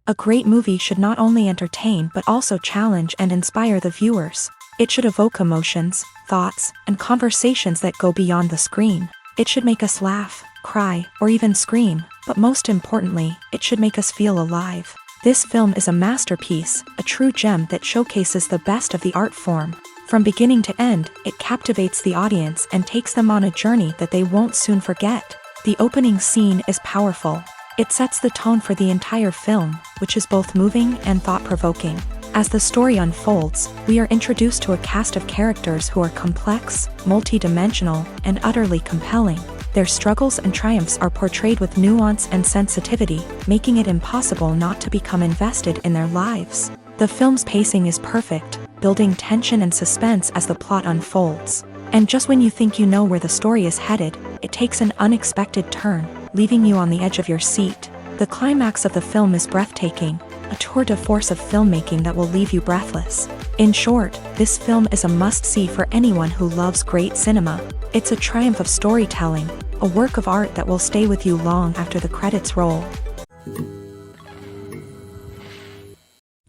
A great movie should not only entertain but also challenge and inspire the viewers. It should evoke emotions, thoughts, and conversations that go beyond the screen. It should make us laugh, cry, or even scream, but most importantly, it should make us feel alive. This film is a masterpiece, a true gem that showcases the best of the art form. From beginning to end, it captivates the audience and takes them on a journey that they won't soon forget. The opening scene is powerful. It sets the tone for the entire film, which is both moving and thought-provoking. As the story unfolds, we are introduced to a cast of characters who are complex, multi-dimensional, and utterly compelling. Their struggles and triumphs are portrayed with nuance and sensitivity, making it impossible not to become invested in their lives. The film's pacing is perfect, building tension and suspense as the plot unfolds. And just when you think you know where the story is headed, it takes an unexpected turn, leaving you on the edge of your seat. The climax of the film is breathtaking, a tour de force of filmmaking that will leave you breathless. In short, this film is a must-see for anyone who loves great cinema. It's a triumph of storytelling, a work of art that will stay with you long after the credits roll.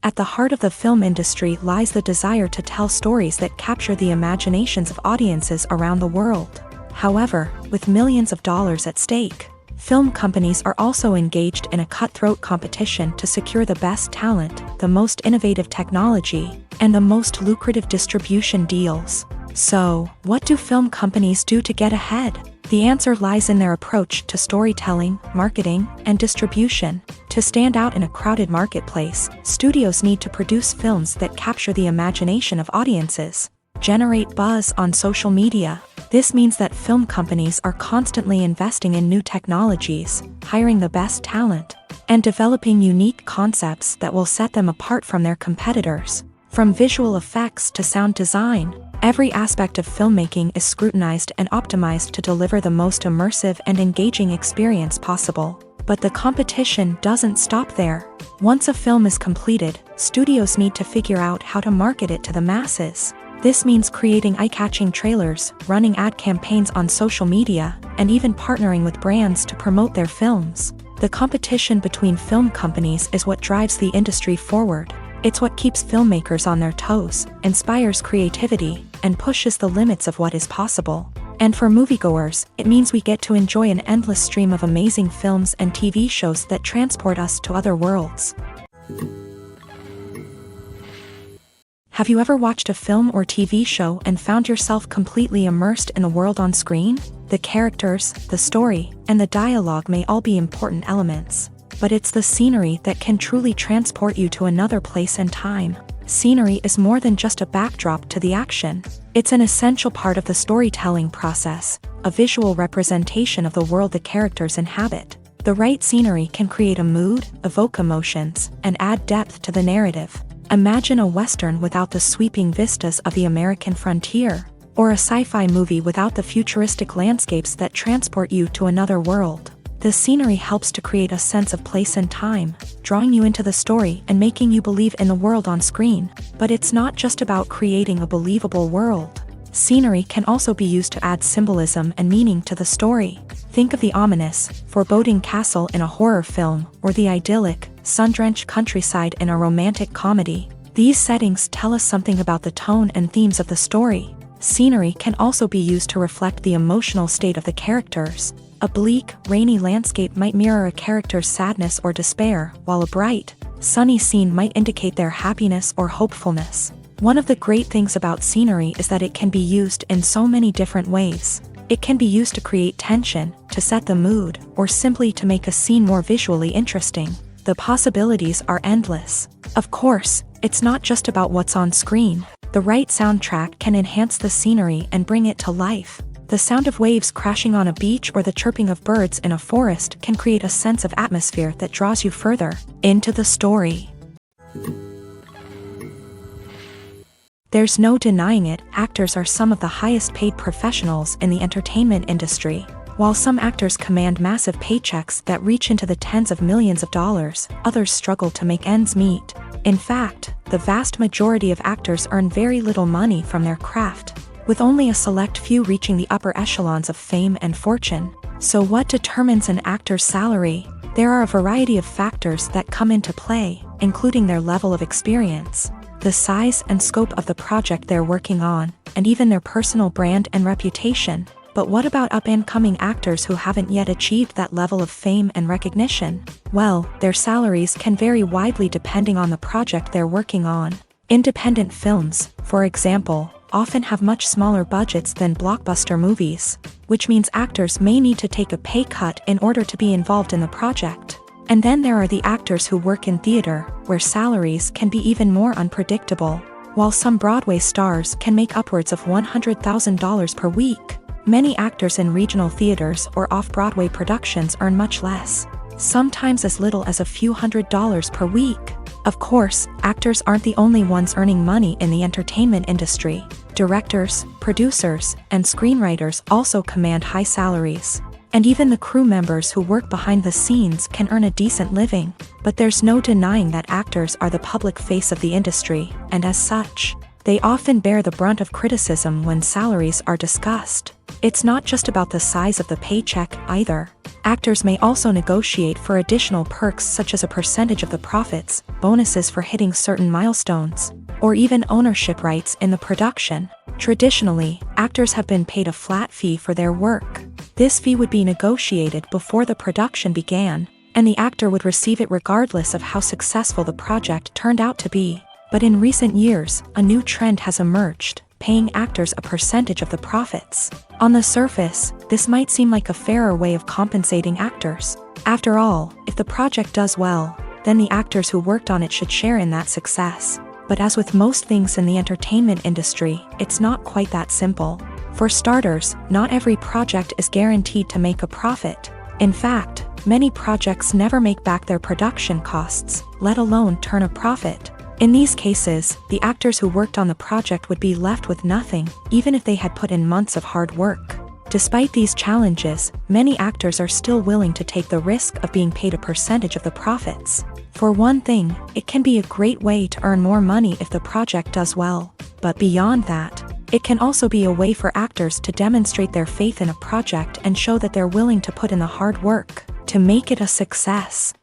At the heart of the film industry lies the desire to tell stories that capture the imaginations of audiences around the world. However, with millions of dollars at stake, film companies are also engaged in a cutthroat competition to secure the best talent, the most innovative technology, and the most lucrative distribution deals. So, what do film companies do to get ahead? The answer lies in their approach to storytelling, marketing, and distribution. To stand out in a crowded marketplace, studios need to produce films that capture the imagination of audiences, generate buzz on social media. This means that film companies are constantly investing in new technologies, hiring the best talent, and developing unique concepts that will set them apart from their competitors. From visual effects to sound design, every aspect of filmmaking is scrutinized and optimized to deliver the most immersive and engaging experience possible. But the competition doesn't stop there. Once a film is completed, studios need to figure out how to market it to the masses. This means creating eye-catching trailers, running ad campaigns on social media, and even partnering with brands to promote their films. The competition between film companies is what drives the industry forward. It's what keeps filmmakers on their toes, inspires creativity, and pushes the limits of what is possible. And for moviegoers, it means we get to enjoy an endless stream of amazing films and TV shows that transport us to other worlds. Have you ever watched a film or TV show and found yourself completely immersed in the world on screen? The characters, the story, and the dialogue may all be important elements, but it's the scenery that can truly transport you to another place and time. Scenery is more than just a backdrop to the action. It's an essential part of the storytelling process, a visual representation of the world the characters inhabit. The right scenery can create a mood, evoke emotions, and add depth to the narrative. Imagine a Western without the sweeping vistas of the American frontier, or a sci-fi movie without the futuristic landscapes that transport you to another world. The scenery helps to create a sense of place and time, drawing you into the story and making you believe in the world on screen. But it's not just about creating a believable world. Scenery can also be used to add symbolism and meaning to the story. Think of the ominous, foreboding castle in a horror film, or the idyllic, sun-drenched countryside in a romantic comedy. These settings tell us something about the tone and themes of the story. Scenery can also be used to reflect the emotional state of the characters. A bleak, rainy landscape might mirror a character's sadness or despair, while a bright, sunny scene might indicate their happiness or hopefulness. One of the great things about scenery is that it can be used in so many different ways. It can be used to create tension, to set the mood, or simply to make a scene more visually interesting. The possibilities are endless. Of course, it's not just about what's on screen. The right soundtrack can enhance the scenery and bring it to life. The sound of waves crashing on a beach or the chirping of birds in a forest can create a sense of atmosphere that draws you further into the story. There's no denying it, actors are some of the highest paid professionals in the entertainment industry. While some actors command massive paychecks that reach into the tens of millions of dollars, others struggle to make ends meet. In fact, the vast majority of actors earn very little money from their craft, with only a select few reaching the upper echelons of fame and fortune. So what determines an actor's salary? There are a variety of factors that come into play, including their level of experience, the size and scope of the project they're working on, and even their personal brand and reputation. But what about up-and-coming actors who haven't yet achieved that level of fame and recognition? Well, their salaries can vary widely depending on the project they're working on. Independent films, for example, often have much smaller budgets than blockbuster movies, which means actors may need to take a pay cut in order to be involved in the project. And then there are the actors who work in theater, where salaries can be even more unpredictable. While some Broadway stars can make upwards of $100,000 per week, many actors in regional theaters or off-Broadway productions earn much less, sometimes as little as a few $100s per week. Of course, actors aren't the only ones earning money in the entertainment industry. Directors, producers, and screenwriters also command high salaries. And even the crew members who work behind the scenes can earn a decent living. But there's no denying that actors are the public face of the industry, and as such, they often bear the brunt of criticism when salaries are discussed. It's not just about the size of the paycheck either. Actors may also negotiate for additional perks such as a percentage of the profits, bonuses for hitting certain milestones, or even ownership rights in the production. Traditionally, actors have been paid a flat fee for their work. This fee would be negotiated before the production began, and the actor would receive it regardless of how successful the project turned out to be. But in recent years, a new trend has emerged, paying actors a percentage of the profits. On the surface, this might seem like a fairer way of compensating actors. After all, if the project does well, then the actors who worked on it should share in that success. But as with most things in the entertainment industry, it's not quite that simple. For starters, not every project is guaranteed to make a profit. In fact, many projects never make back their production costs, let alone turn a profit. In these cases, the actors who worked on the project would be left with nothing, even if they had put in months of hard work. Despite these challenges, many actors are still willing to take the risk of being paid a percentage of the profits. For one thing, it can be a great way to earn more money if the project does well. But beyond that, it can also be a way for actors to demonstrate their faith in a project and show that they're willing to put in the hard work to make it a success.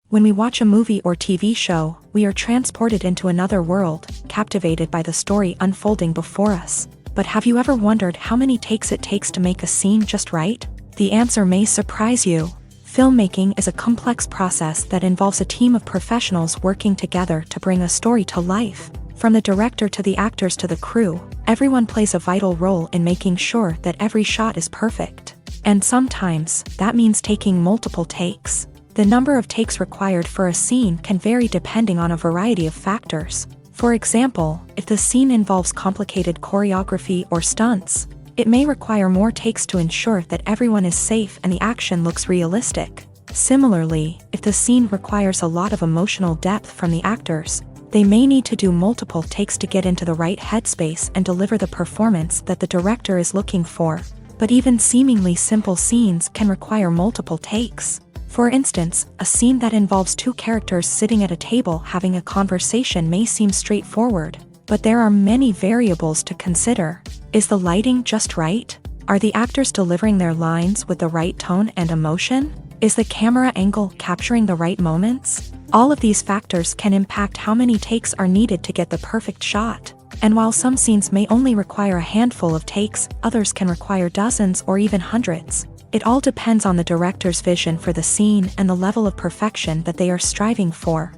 When we watch a movie or TV show, we are transported into another world, captivated by the story unfolding before us. But have you ever wondered how many takes it takes to make a scene just right? The answer may surprise you. Filmmaking is a complex process that involves a team of professionals working together to bring a story to life. From the director to the actors to the crew, everyone plays a vital role in making sure that every shot is perfect. And sometimes, that means taking multiple takes. The number of takes required for a scene can vary depending on a variety of factors. For example, if the scene involves complicated choreography or stunts, it may require more takes to ensure that everyone is safe and the action looks realistic. Similarly, if the scene requires a lot of emotional depth from the actors, they may need to do multiple takes to get into the right headspace and deliver the performance that the director is looking for. But even seemingly simple scenes can require multiple takes. For instance, a scene that involves two characters sitting at a table having a conversation may seem straightforward, but there are many variables to consider. Is the lighting just right? Are the actors delivering their lines with the right tone and emotion? Is the camera angle capturing the right moments? All of these factors can impact how many takes are needed to get the perfect shot. And while some scenes may only require a handful of takes, others can require dozens or even hundreds. It all depends on the director's vision for the scene and the level of perfection that they are striving for.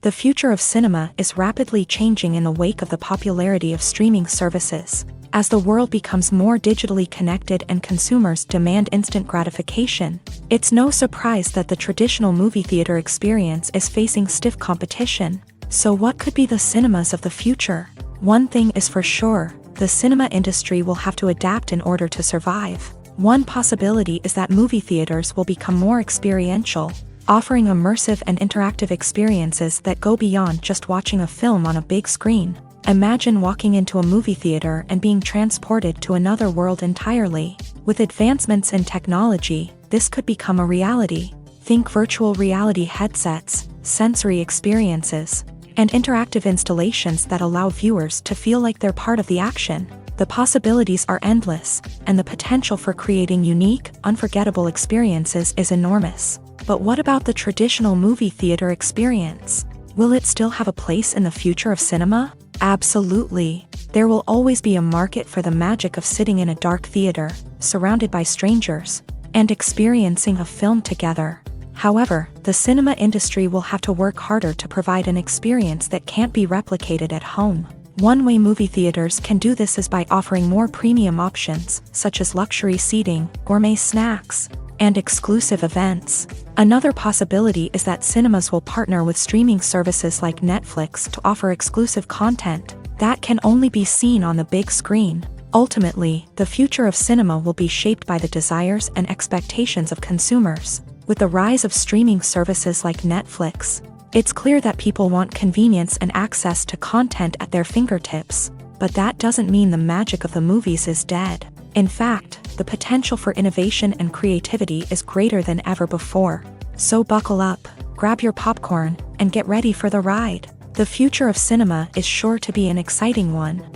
The future of cinema is rapidly changing in the wake of the popularity of streaming services. As the world becomes more digitally connected and consumers demand instant gratification, it's no surprise that the traditional movie theater experience is facing stiff competition. So what could be the cinemas of the future? One thing is for sure. The cinema industry will have to adapt in order to survive. One possibility is that movie theaters will become more experiential, offering immersive and interactive experiences that go beyond just watching a film on a big screen. Imagine walking into a movie theater and being transported to another world entirely. With advancements in technology, this could become a reality. Think virtual reality headsets, sensory experiences, and interactive installations that allow viewers to feel like they're part of the action. The possibilities are endless, and the potential for creating unique, unforgettable experiences is enormous. But what about the traditional movie theater experience? Will it still have a place in the future of cinema? Absolutely. There will always be a market for the magic of sitting in a dark theater, surrounded by strangers, and experiencing a film together. However, the cinema industry will have to work harder to provide an experience that can't be replicated at home. One way movie theaters can do this is by offering more premium options, such as luxury seating, gourmet snacks, and exclusive events. Another possibility is that cinemas will partner with streaming services like Netflix to offer exclusive content that can only be seen on the big screen. Ultimately, the future of cinema will be shaped by the desires and expectations of consumers. With the rise of streaming services like Netflix, it's clear that people want convenience and access to content at their fingertips. But that doesn't mean the magic of the movies is dead. In fact, the potential for innovation and creativity is greater than ever before. So buckle up, grab your popcorn, and get ready for the ride. The future of cinema is sure to be an exciting one.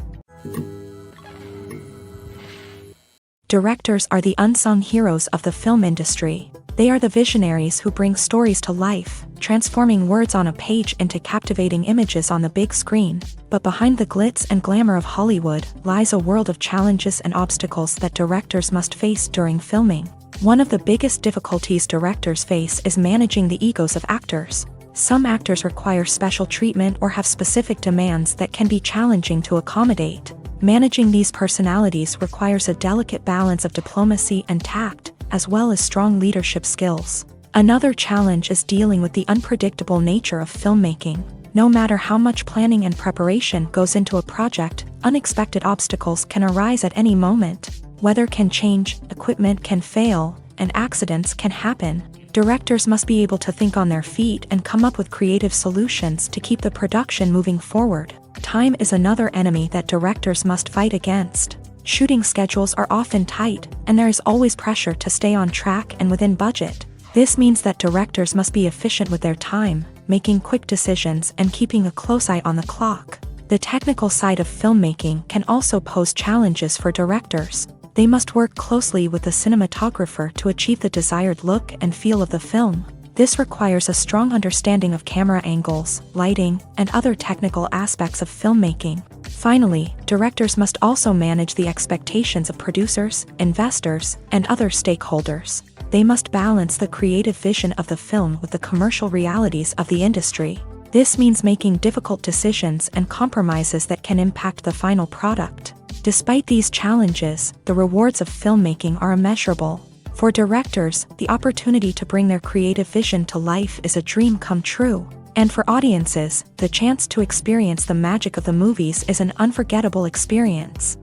Directors are the unsung heroes of the film industry. They are the visionaries who bring stories to life, transforming words on a page into captivating images on the big screen. But behind the glitz and glamour of Hollywood lies a world of challenges and obstacles that directors must face during filming. One of the biggest difficulties directors face is managing the egos of actors. Some actors require special treatment or have specific demands that can be challenging to accommodate. Managing these personalities requires a delicate balance of diplomacy and tact, as well as strong leadership skills. Another challenge is dealing with the unpredictable nature of filmmaking. No matter how much planning and preparation goes into a project, unexpected obstacles can arise at any moment. Weather can change, equipment can fail, and accidents can happen. Directors must be able to think on their feet and come up with creative solutions to keep the production moving forward. Time is another enemy that directors must fight against. Shooting schedules are often tight, and there is always pressure to stay on track and within budget. This means that directors must be efficient with their time, making quick decisions and keeping a close eye on the clock. The technical side of filmmaking can also pose challenges for directors. They must work closely with the cinematographer to achieve the desired look and feel of the film. This requires a strong understanding of camera angles, lighting, and other technical aspects of filmmaking. Finally, directors must also manage the expectations of producers, investors, and other stakeholders. They must balance the creative vision of the film with the commercial realities of the industry. This means making difficult decisions and compromises that can impact the final product. Despite these challenges, the rewards of filmmaking are immeasurable. For directors, the opportunity to bring their creative vision to life is a dream come true. And for audiences, the chance to experience the magic of the movies is an unforgettable experience.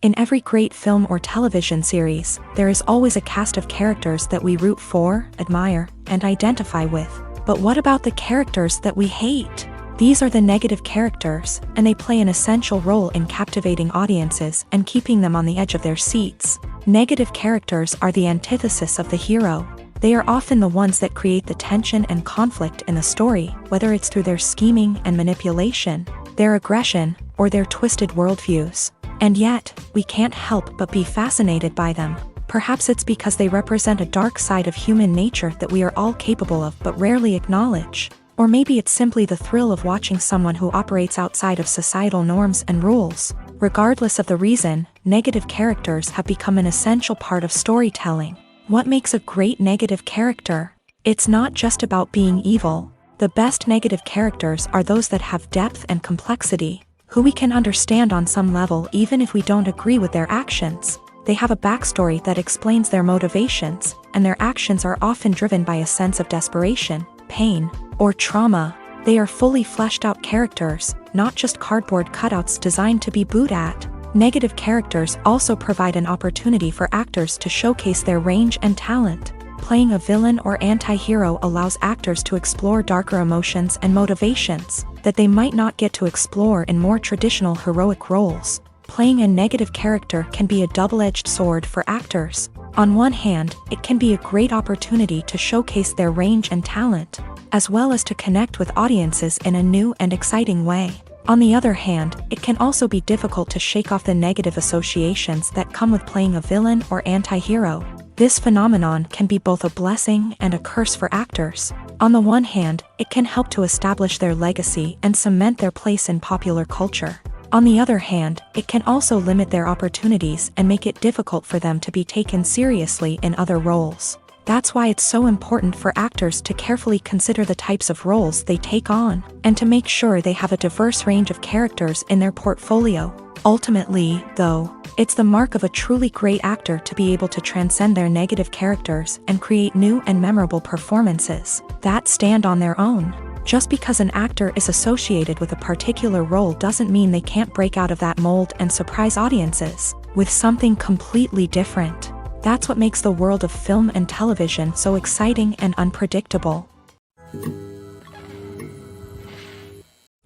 In every great film or television series, there is always a cast of characters that we root for, admire, and identify with. But what about the characters that we hate? These are the negative characters, and they play an essential role in captivating audiences and keeping them on the edge of their seats. Negative characters are the antithesis of the hero. They are often the ones that create the tension and conflict in the story, whether it's through their scheming and manipulation, their aggression, or their twisted worldviews. And yet, we can't help but be fascinated by them. Perhaps it's because they represent a dark side of human nature that we are all capable of but rarely acknowledge. Or maybe it's simply the thrill of watching someone who operates outside of societal norms and rules. Regardless of the reason, negative characters have become an essential part of storytelling. What makes a great negative character? It's not just about being evil. The best negative characters are those that have depth and complexity, who we can understand on some level even if we don't agree with their actions. They have a backstory that explains their motivations, and their actions are often driven by a sense of desperation, pain, or trauma. They are fully fleshed out characters, not just cardboard cutouts designed to be booed at. Negative characters also provide an opportunity for actors to showcase their range and talent. Playing a villain or anti-hero allows actors to explore darker emotions and motivations that they might not get to explore in more traditional heroic roles. Playing a negative character can be a double-edged sword for actors. On one hand, it can be a great opportunity to showcase their range and talent, as well as to connect with audiences in a new and exciting way. On the other hand, it can also be difficult to shake off the negative associations that come with playing a villain or anti-hero. This phenomenon can be both a blessing and a curse for actors. On the one hand, it can help to establish their legacy and cement their place in popular culture. On the other hand, it can also limit their opportunities and make it difficult for them to be taken seriously in other roles. That's why it's so important for actors to carefully consider the types of roles they take on, and to make sure they have a diverse range of characters in their portfolio. Ultimately, though, it's the mark of a truly great actor to be able to transcend their negative characters and create new and memorable performances that stand on their own. Just because an actor is associated with a particular role doesn't mean they can't break out of that mold and surprise audiences with something completely different. That's what makes the world of film and television so exciting and unpredictable.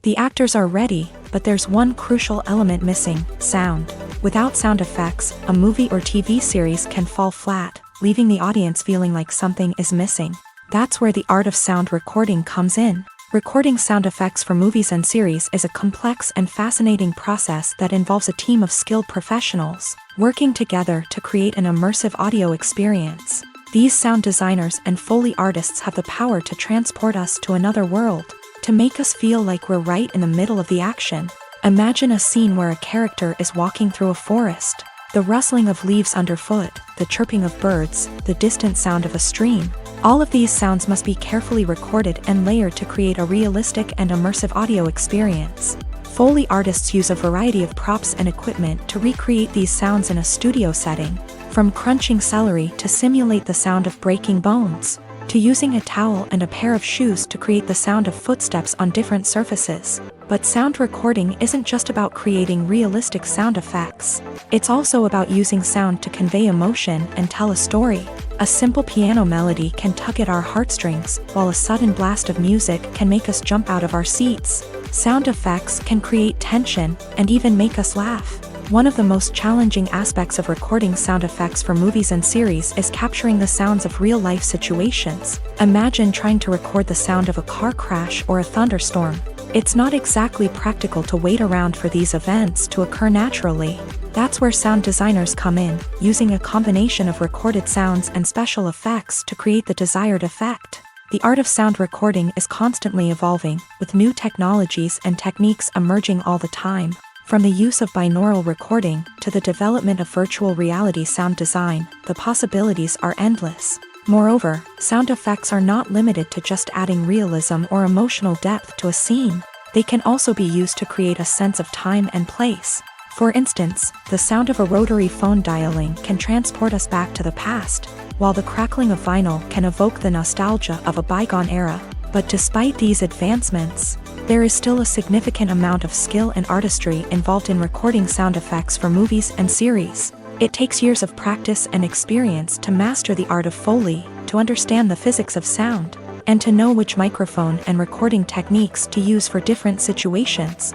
The actors are ready, but there's one crucial element missing: sound. Without sound effects, a movie or TV series can fall flat, leaving the audience feeling like something is missing. That's where the art of sound recording comes in. Recording sound effects for movies and series is a complex and fascinating process that involves a team of skilled professionals working together to create an immersive audio experience. These sound designers and Foley artists have the power to transport us to another world, to make us feel like we're right in the middle of the action. Imagine a scene where a character is walking through a forest. The rustling of leaves underfoot, the chirping of birds, the distant sound of a stream. All of these sounds must be carefully recorded and layered to create a realistic and immersive audio experience. Foley artists use a variety of props and equipment to recreate these sounds in a studio setting, from crunching celery to simulate the sound of breaking bones, to using a towel and a pair of shoes to create the sound of footsteps on different surfaces. But sound recording isn't just about creating realistic sound effects. It's also about using sound to convey emotion and tell a story. A simple piano melody can tug at our heartstrings, while a sudden blast of music can make us jump out of our seats. Sound effects can create tension and even make us laugh. One of the most challenging aspects of recording sound effects for movies and series is capturing the sounds of real-life situations. Imagine trying to record the sound of a car crash or a thunderstorm. It's not exactly practical to wait around for these events to occur naturally. That's where sound designers come in, using a combination of recorded sounds and special effects to create the desired effect. The art of sound recording is constantly evolving, with new technologies and techniques emerging all the time. From the use of binaural recording to the development of virtual reality sound design, the possibilities are endless. Moreover, sound effects are not limited to just adding realism or emotional depth to a scene. They can also be used to create a sense of time and place. For instance, the sound of a rotary phone dialing can transport us back to the past, while the crackling of vinyl can evoke the nostalgia of a bygone era. But despite these advancements, there is still a significant amount of skill and artistry involved in recording sound effects for movies and series. It takes years of practice and experience to master the art of Foley, to understand the physics of sound, and to know which microphone and recording techniques to use for different situations.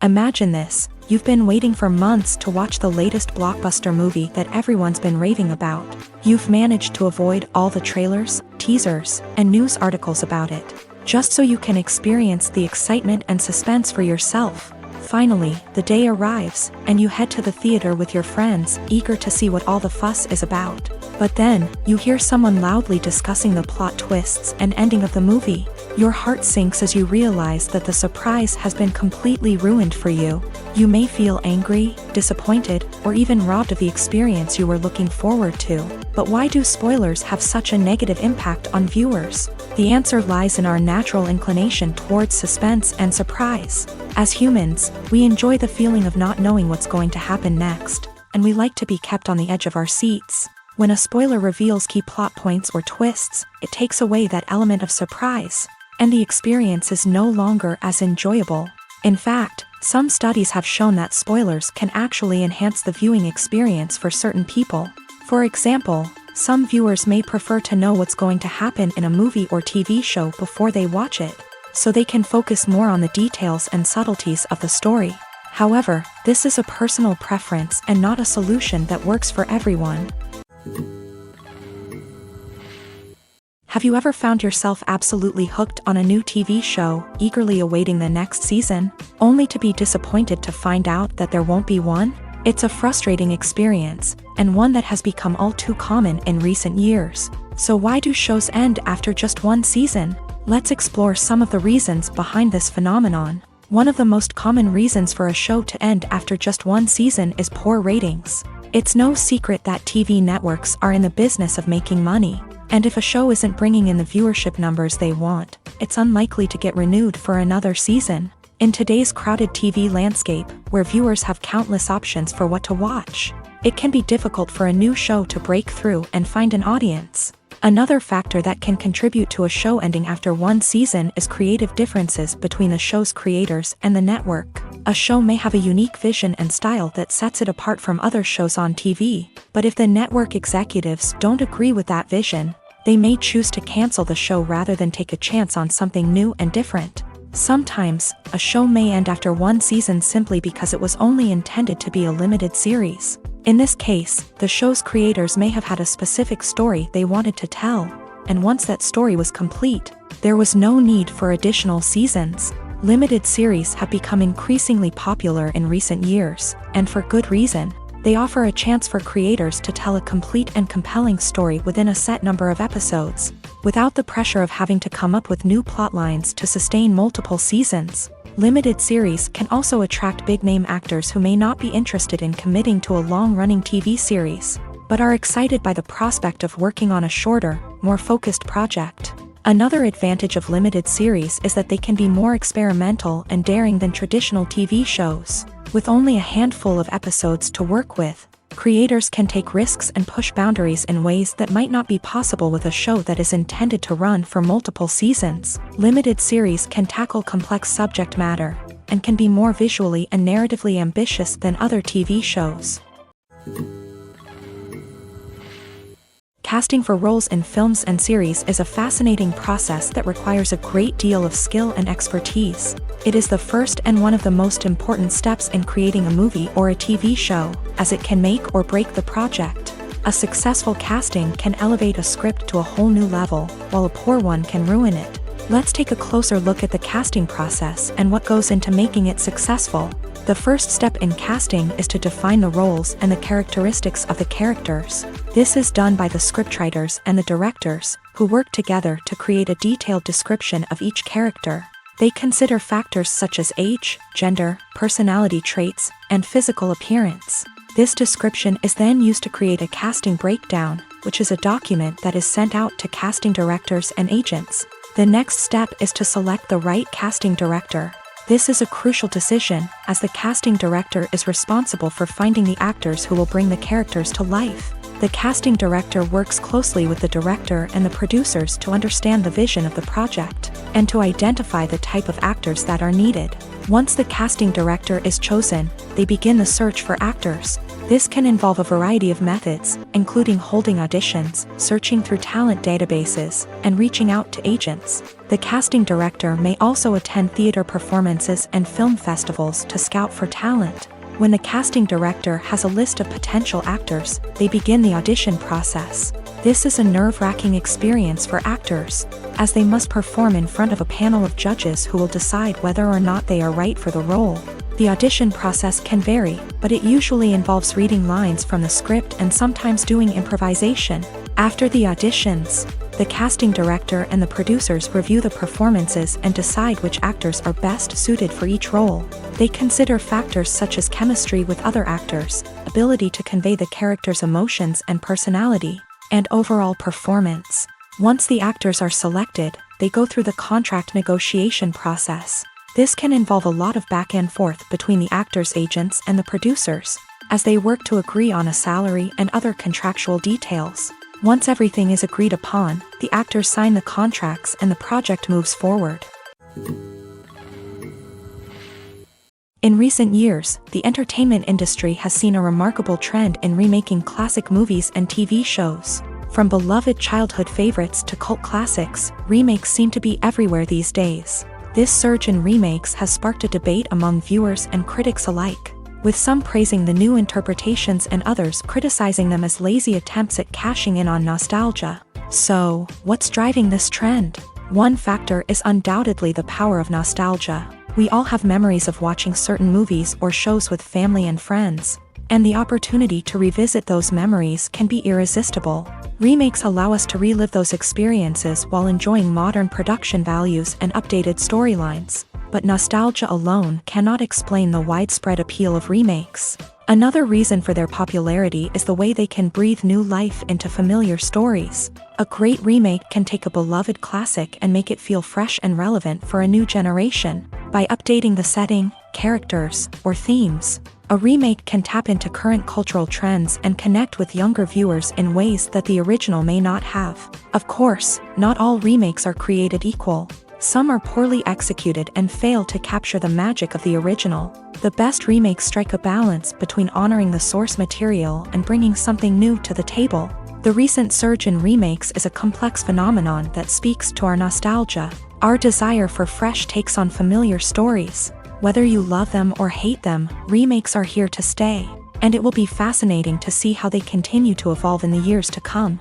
Imagine this: you've been waiting for months to watch the latest blockbuster movie that everyone's been raving about. You've managed to avoid all the trailers, teasers, and news articles about it, just so you can experience the excitement and suspense for yourself. Finally, the day arrives, and you head to the theater with your friends, eager to see what all the fuss is about. But then, you hear someone loudly discussing the plot twists and ending of the movie. Your heart sinks as you realize that the surprise has been completely ruined for you. You may feel angry, disappointed, or even robbed of the experience you were looking forward to. But why do spoilers have such a negative impact on viewers? The answer lies in our natural inclination towards suspense and surprise. As humans, we enjoy the feeling of not knowing what's going to happen next, and we like to be kept on the edge of our seats. When a spoiler reveals key plot points or twists, it takes away that element of surprise, and the experience is no longer as enjoyable. In fact, some studies have shown that spoilers can actually enhance the viewing experience for certain people. For example, some viewers may prefer to know what's going to happen in a movie or TV show before they watch it, so they can focus more on the details and subtleties of the story. However, this is a personal preference and not a solution that works for everyone. Have you ever found yourself absolutely hooked on a new TV show, eagerly awaiting the next season, only to be disappointed to find out that there won't be one? It's a frustrating experience, and one that has become all too common in recent years. So why do shows end after just one season? Let's explore some of the reasons behind this phenomenon. One of the most common reasons for a show to end after just one season is poor ratings. It's no secret that TV networks are in the business of making money. And if a show isn't bringing in the viewership numbers they want, it's unlikely to get renewed for another season. In today's crowded TV landscape, where viewers have countless options for what to watch, it can be difficult for a new show to break through and find an audience. Another factor that can contribute to a show ending after one season is creative differences between the show's creators and the network. A show may have a unique vision and style that sets it apart from other shows on TV, but if the network executives don't agree with that vision, they may choose to cancel the show rather than take a chance on something new and different. Sometimes, a show may end after one season simply because it was only intended to be a limited series. In this case, the show's creators may have had a specific story they wanted to tell, and once that story was complete, there was no need for additional seasons. Limited series have become increasingly popular in recent years, and for good reason. They offer a chance for creators to tell a complete and compelling story within a set number of episodes, without the pressure of having to come up with new plotlines to sustain multiple seasons. Limited series can also attract big-name actors who may not be interested in committing to a long-running TV series, but are excited by the prospect of working on a shorter, more focused project. Another advantage of limited series is that they can be more experimental and daring than traditional TV shows. With only a handful of episodes to work with, creators can take risks and push boundaries in ways that might not be possible with a show that is intended to run for multiple seasons. Limited series can tackle complex subject matter, and can be more visually and narratively ambitious than other TV shows. Casting for roles in films and series is a fascinating process that requires a great deal of skill and expertise. It is the first and one of the most important steps in creating a movie or a TV show, as it can make or break the project. A successful casting can elevate a script to a whole new level, while a poor one can ruin it. Let's take a closer look at the casting process and what goes into making it successful. The first step in casting is to define the roles and the characteristics of the characters. This is done by the scriptwriters and the directors, who work together to create a detailed description of each character. They consider factors such as age, gender, personality traits, and physical appearance. This description is then used to create a casting breakdown, which is a document that is sent out to casting directors and agents. The next step is to select the right casting director. This is a crucial decision, as the casting director is responsible for finding the actors who will bring the characters to life. The casting director works closely with the director and the producers to understand the vision of the project, and to identify the type of actors that are needed. Once the casting director is chosen, they begin the search for actors. This can involve a variety of methods, including holding auditions, searching through talent databases, and reaching out to agents. The casting director may also attend theater performances and film festivals to scout for talent. When the casting director has a list of potential actors, they begin the audition process. This is a nerve-wracking experience for actors, as they must perform in front of a panel of judges who will decide whether or not they are right for the role. The audition process can vary, but it usually involves reading lines from the script and sometimes doing improvisation. After the auditions, the casting director and the producers review the performances and decide which actors are best suited for each role. They consider factors such as chemistry with other actors, ability to convey the character's emotions and personality, and overall performance. Once the actors are selected, they go through the contract negotiation process. This can involve a lot of back and forth between the actors' agents and the producers, as they work to agree on a salary and other contractual details. Once everything is agreed upon, the actors sign the contracts and the project moves forward. In recent years, the entertainment industry has seen a remarkable trend in remaking classic movies and TV shows. From beloved childhood favorites to cult classics, remakes seem to be everywhere these days. This surge in remakes has sparked a debate among viewers and critics alike, with some praising the new interpretations and others criticizing them as lazy attempts at cashing in on nostalgia. So, what's driving this trend? One factor is undoubtedly the power of nostalgia. We all have memories of watching certain movies or shows with family and friends, and the opportunity to revisit those memories can be irresistible. Remakes allow us to relive those experiences while enjoying modern production values and updated storylines. But nostalgia alone cannot explain the widespread appeal of remakes. Another reason for their popularity is the way they can breathe new life into familiar stories. A great remake can take a beloved classic and make it feel fresh and relevant for a new generation. By updating the setting, characters, or themes, a remake can tap into current cultural trends and connect with younger viewers in ways that the original may not have. Of course, not all remakes are created equal. Some are poorly executed and fail to capture the magic of the original. The best remakes strike a balance between honoring the source material and bringing something new to the table. The recent surge in remakes is a complex phenomenon that speaks to our nostalgia, our desire for fresh takes on familiar stories. Whether you love them or hate them, remakes are here to stay, and it will be fascinating to see how they continue to evolve in the years to come.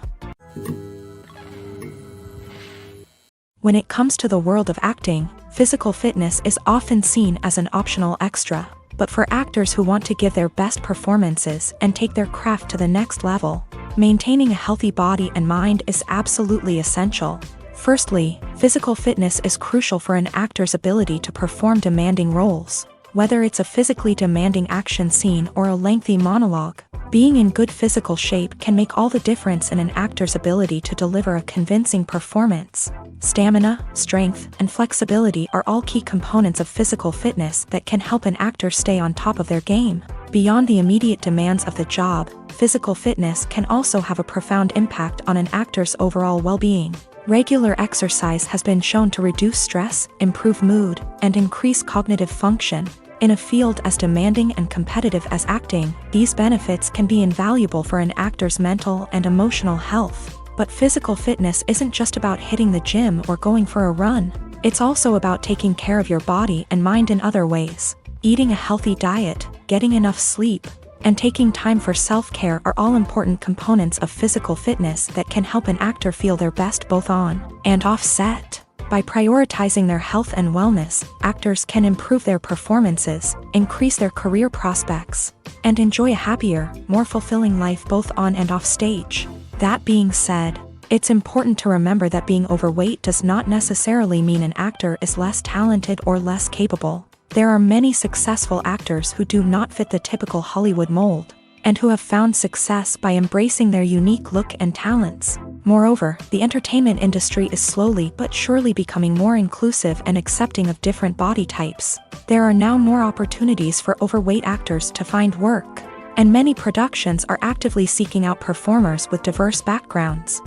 When it comes to the world of acting, physical fitness is often seen as an optional extra. But for actors who want to give their best performances and take their craft to the next level, maintaining a healthy body and mind is absolutely essential. Firstly, physical fitness is crucial for an actor's ability to perform demanding roles. Whether it's a physically demanding action scene or a lengthy monologue, being in good physical shape can make all the difference in an actor's ability to deliver a convincing performance. Stamina, strength, and flexibility are all key components of physical fitness that can help an actor stay on top of their game. Beyond the immediate demands of the job, physical fitness can also have a profound impact on an actor's overall well-being. Regular exercise has been shown to reduce stress, improve mood, and increase cognitive function. In a field as demanding and competitive as acting, these benefits can be invaluable for an actor's mental and emotional health. But physical fitness isn't just about hitting the gym or going for a run. It's also about taking care of your body and mind in other ways. Eating a healthy diet, getting enough sleep, and taking time for self-care are all important components of physical fitness that can help an actor feel their best both on and off set. By prioritizing their health and wellness, actors can improve their performances, increase their career prospects, and enjoy a happier, more fulfilling life both on and off stage. That being said, it's important to remember that being overweight does not necessarily mean an actor is less talented or less capable. There are many successful actors who do not fit the typical Hollywood mold, and who have found success by embracing their unique look and talents. Moreover, the entertainment industry is slowly but surely becoming more inclusive and accepting of different body types. There are now more opportunities for overweight actors to find work, and many productions are actively seeking out performers with diverse backgrounds.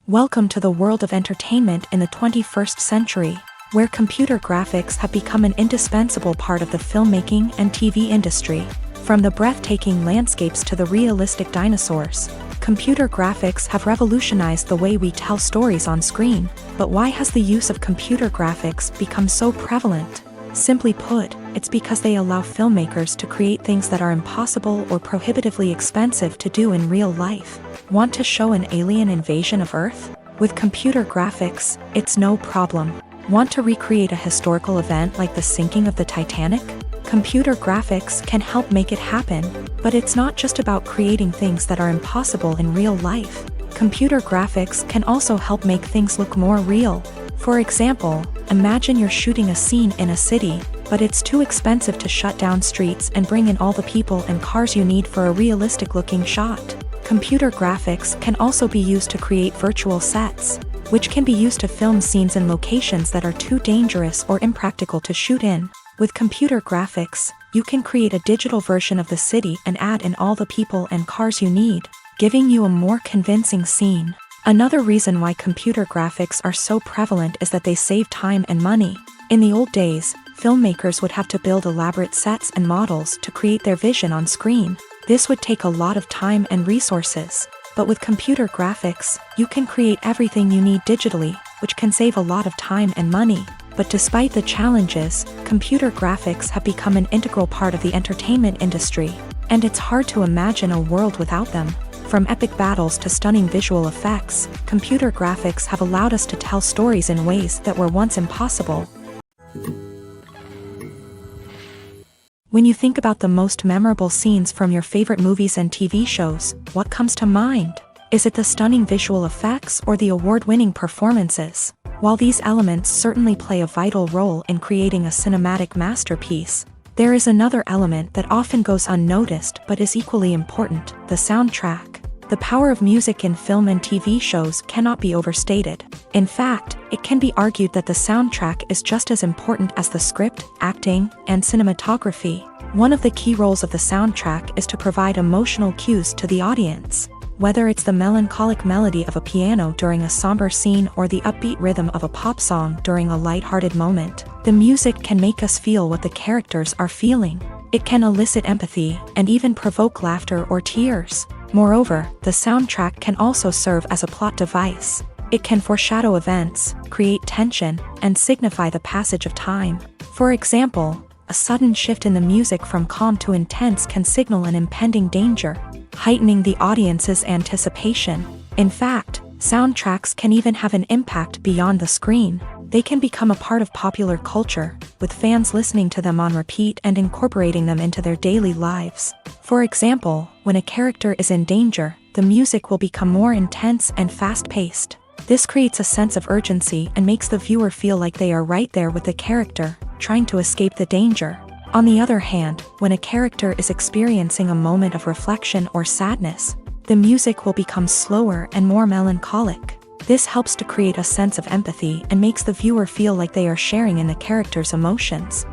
Welcome to the world of entertainment in the 21st century, where computer graphics have become an indispensable part of the filmmaking and TV industry. From the breathtaking landscapes to the realistic dinosaurs, computer graphics have revolutionized the way we tell stories on screen. But why has the use of computer graphics become so prevalent? Simply put, it's because they allow filmmakers to create things that are impossible or prohibitively expensive to do in real life. Want to show an alien invasion of Earth? With computer graphics, it's no problem. Want to recreate a historical event like the sinking of the Titanic? Computer graphics can help make it happen. But it's not just about creating things that are impossible in real life. Computer graphics can also help make things look more real. For example, imagine you're shooting a scene in a city, but it's too expensive to shut down streets and bring in all the people and cars you need for a realistic-looking shot. Computer graphics can also be used to create virtual sets, which can be used to film scenes in locations that are too dangerous or impractical to shoot in. With computer graphics, you can create a digital version of the city and add in all the people and cars you need, giving you a more convincing scene. Another reason why computer graphics are so prevalent is that they save time and money. In the old days, filmmakers would have to build elaborate sets and models to create their vision on screen. This would take a lot of time and resources. But with computer graphics, you can create everything you need digitally, which can save a lot of time and money. But despite the challenges, computer graphics have become an integral part of the entertainment industry, and it's hard to imagine a world without them. From epic battles to stunning visual effects, computer graphics have allowed us to tell stories in ways that were once impossible. When you think about the most memorable scenes from your favorite movies and TV shows, what comes to mind? Is it the stunning visual effects or the award-winning performances? While these elements certainly play a vital role in creating a cinematic masterpiece, there is another element that often goes unnoticed but is equally important: the soundtrack. The power of music in film and TV shows cannot be overstated. In fact, it can be argued that the soundtrack is just as important as the script, acting, and cinematography. One of the key roles of the soundtrack is to provide emotional cues to the audience. Whether it's the melancholic melody of a piano during a somber scene or the upbeat rhythm of a pop song during a lighthearted moment, the music can make us feel what the characters are feeling. It can elicit empathy and even provoke laughter or tears. Moreover, the soundtrack can also serve as a plot device. It can foreshadow events, create tension, and signify the passage of time. For example, a sudden shift in the music from calm to intense can signal an impending danger, heightening the audience's anticipation. In fact, soundtracks can even have an impact beyond the screen. They can become a part of popular culture, with fans listening to them on repeat and incorporating them into their daily lives. For example, when a character is in danger, the music will become more intense and fast-paced. This creates a sense of urgency and makes the viewer feel like they are right there with the character, trying to escape the danger. On the other hand, when a character is experiencing a moment of reflection or sadness, the music will become slower and more melancholic. This helps to create a sense of empathy and makes the viewer feel like they are sharing in the character's emotions.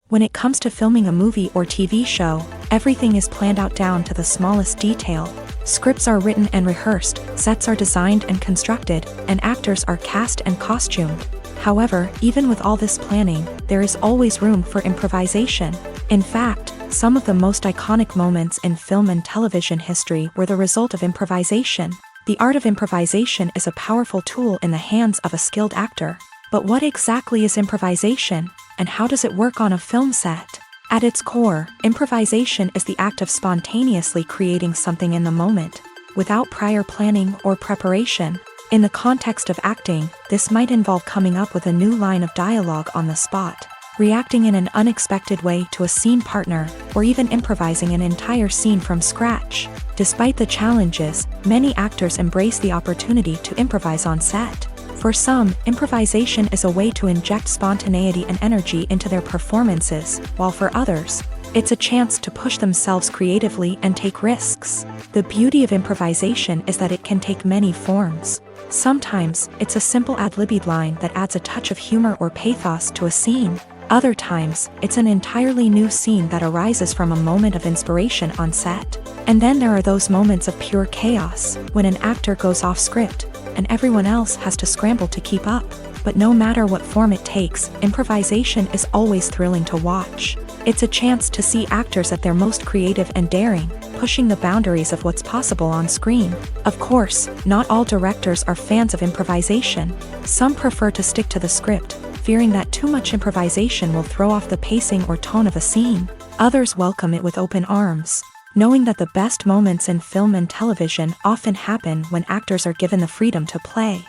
When it comes to filming a movie or TV show, everything is planned out down to the smallest detail. Scripts are written and rehearsed, sets are designed and constructed, and actors are cast and costumed. However, even with all this planning, there is always room for improvisation. In fact, some of the most iconic moments in film and television history were the result of improvisation. The art of improvisation is a powerful tool in the hands of a skilled actor. But what exactly is improvisation, and how does it work on a film set? At its core, improvisation is the act of spontaneously creating something in the moment, without prior planning or preparation. In the context of acting, this might involve coming up with a new line of dialogue on the spot, reacting in an unexpected way to a scene partner, or even improvising an entire scene from scratch. Despite the challenges, many actors embrace the opportunity to improvise on set. For some, improvisation is a way to inject spontaneity and energy into their performances, while for others, it's a chance to push themselves creatively and take risks. The beauty of improvisation is that it can take many forms. Sometimes, it's a simple ad-libbed line that adds a touch of humor or pathos to a scene. Other times, it's an entirely new scene that arises from a moment of inspiration on set. And then there are those moments of pure chaos, when an actor goes off script, and everyone else has to scramble to keep up. But no matter what form it takes, improvisation is always thrilling to watch. It's a chance to see actors at their most creative and daring, pushing the boundaries of what's possible on screen. Of course, not all directors are fans of improvisation. Some prefer to stick to the script, fearing that too much improvisation will throw off the pacing or tone of a scene. Others welcome it with open arms, knowing that the best moments in film and television often happen when actors are given the freedom to play.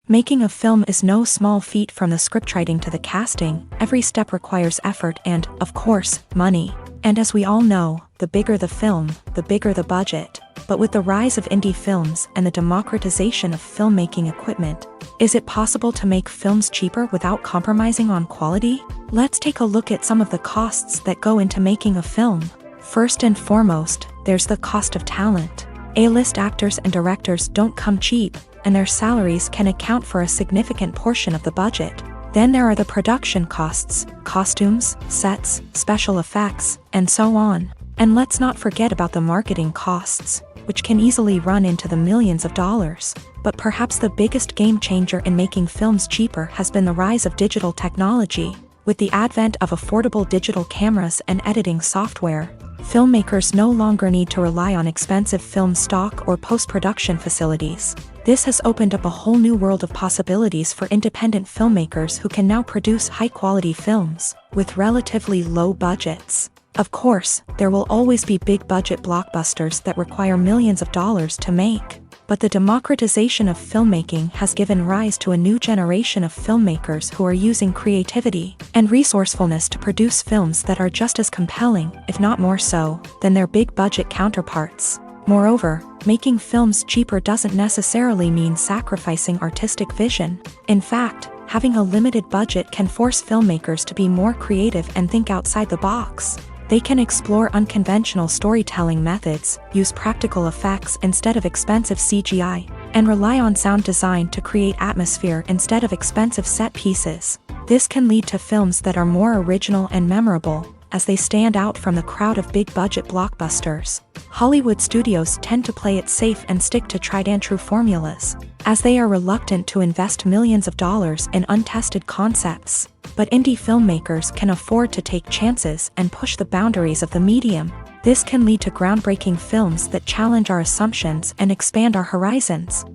Making a film is no small feat. From the scriptwriting to the casting, every step requires effort and, of course, money. And as we all know, the bigger the film, the bigger the budget. But with the rise of indie films and the democratization of filmmaking equipment, is it possible to make films cheaper without compromising on quality? Let's take a look at some of the costs that go into making a film. First and foremost, there's the cost of talent. A-list actors and directors don't come cheap, and their salaries can account for a significant portion of the budget. Then there are the production costs, costumes, sets, special effects, and so on. And let's not forget about the marketing costs, which can easily run into the millions of dollars. But perhaps the biggest game changer in making films cheaper has been the rise of digital technology. With the advent of affordable digital cameras and editing software, filmmakers no longer need to rely on expensive film stock or post-production facilities. This has opened up a whole new world of possibilities for independent filmmakers who can now produce high-quality films with relatively low budgets. Of course, there will always be big-budget blockbusters that require millions of dollars to make. But the democratization of filmmaking has given rise to a new generation of filmmakers who are using creativity and resourcefulness to produce films that are just as compelling, if not more so, than their big-budget counterparts. Moreover, making films cheaper doesn't necessarily mean sacrificing artistic vision. In fact, having a limited budget can force filmmakers to be more creative and think outside the box. They can explore unconventional storytelling methods, use practical effects instead of expensive CGI, and rely on sound design to create atmosphere instead of expensive set pieces. This can lead to films that are more original and memorable, as they stand out from the crowd of big-budget blockbusters. Hollywood studios tend to play it safe and stick to tried-and-true formulas, as they are reluctant to invest millions of dollars in untested concepts. But indie filmmakers can afford to take chances and push the boundaries of the medium. This can lead to groundbreaking films that challenge our assumptions and expand our horizons.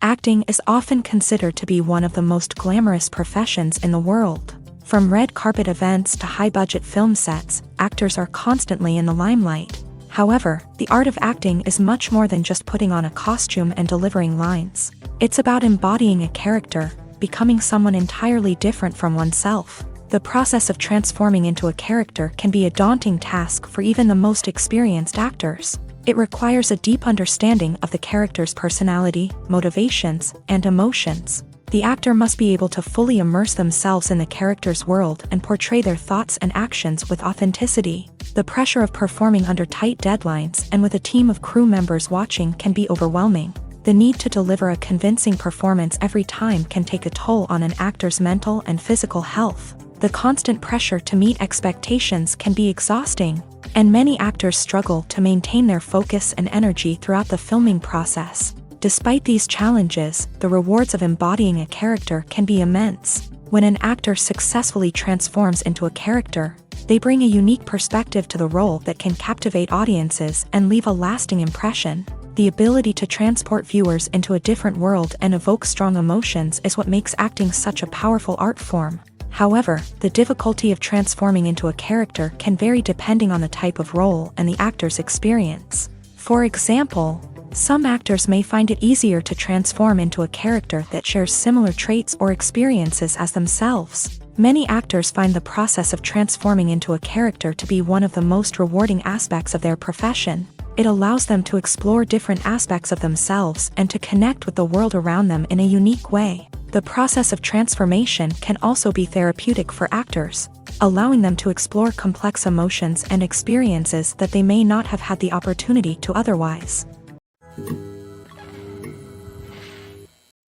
Acting is often considered to be one of the most glamorous professions in the world. From red carpet events to high-budget film sets, actors are constantly in the limelight. However, the art of acting is much more than just putting on a costume and delivering lines. It's about embodying a character, becoming someone entirely different from oneself. The process of transforming into a character can be a daunting task for even the most experienced actors. It requires a deep understanding of the character's personality, motivations, and emotions. The actor must be able to fully immerse themselves in the character's world and portray their thoughts and actions with authenticity. The pressure of performing under tight deadlines and with a team of crew members watching can be overwhelming. The need to deliver a convincing performance every time can take a toll on an actor's mental and physical health. The constant pressure to meet expectations can be exhausting, and many actors struggle to maintain their focus and energy throughout the filming process. Despite these challenges, the rewards of embodying a character can be immense. When an actor successfully transforms into a character, they bring a unique perspective to the role that can captivate audiences and leave a lasting impression. The ability to transport viewers into a different world and evoke strong emotions is what makes acting such a powerful art form. However, the difficulty of transforming into a character can vary depending on the type of role and the actor's experience. For example, some actors may find it easier to transform into a character that shares similar traits or experiences as themselves. Many actors find the process of transforming into a character to be one of the most rewarding aspects of their profession. It allows them to explore different aspects of themselves and to connect with the world around them in a unique way. The process of transformation can also be therapeutic for actors, allowing them to explore complex emotions and experiences that they may not have had the opportunity to otherwise.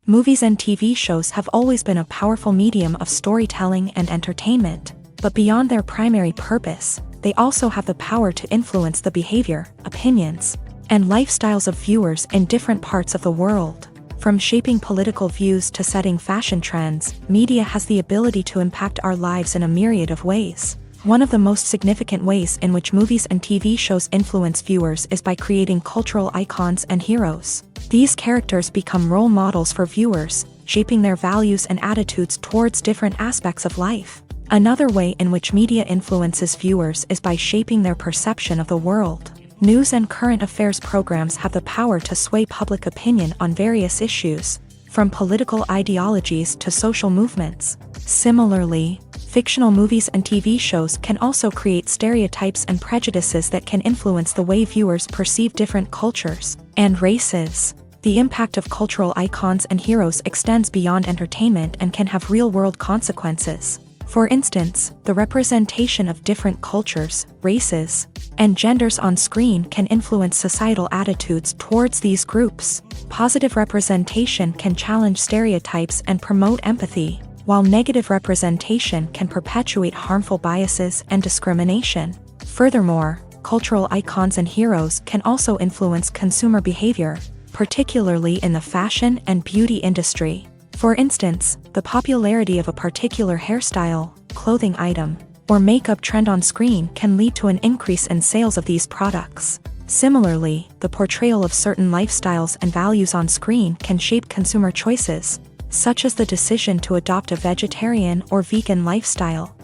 Movies and TV shows have always been a powerful medium of storytelling and entertainment, but beyond their primary purpose, they also have the power to influence the behavior, opinions, and lifestyles of viewers in different parts of the world. From shaping political views to setting fashion trends, media has the ability to impact our lives in a myriad of ways. One of the most significant ways in which movies and TV shows influence viewers is by creating cultural icons and heroes. These characters become role models for viewers, shaping their values and attitudes towards different aspects of life. Another way in which media influences viewers is by shaping their perception of the world. News and current affairs programs have the power to sway public opinion on various issues, from political ideologies to social movements. Similarly, fictional movies and TV shows can also create stereotypes and prejudices that can influence the way viewers perceive different cultures and races. The impact of cultural icons and heroes extends beyond entertainment and can have real-world consequences. For instance, the representation of different cultures, races, and genders on screen can influence societal attitudes towards these groups. Positive representation can challenge stereotypes and promote empathy, while negative representation can perpetuate harmful biases and discrimination. Furthermore, cultural icons and heroes can also influence consumer behavior, particularly in the fashion and beauty industry. For instance, the popularity of a particular hairstyle, clothing item, or makeup trend on screen can lead to an increase in sales of these products. Similarly, the portrayal of certain lifestyles and values on screen can shape consumer choices, such as the decision to adopt a vegetarian or vegan lifestyle.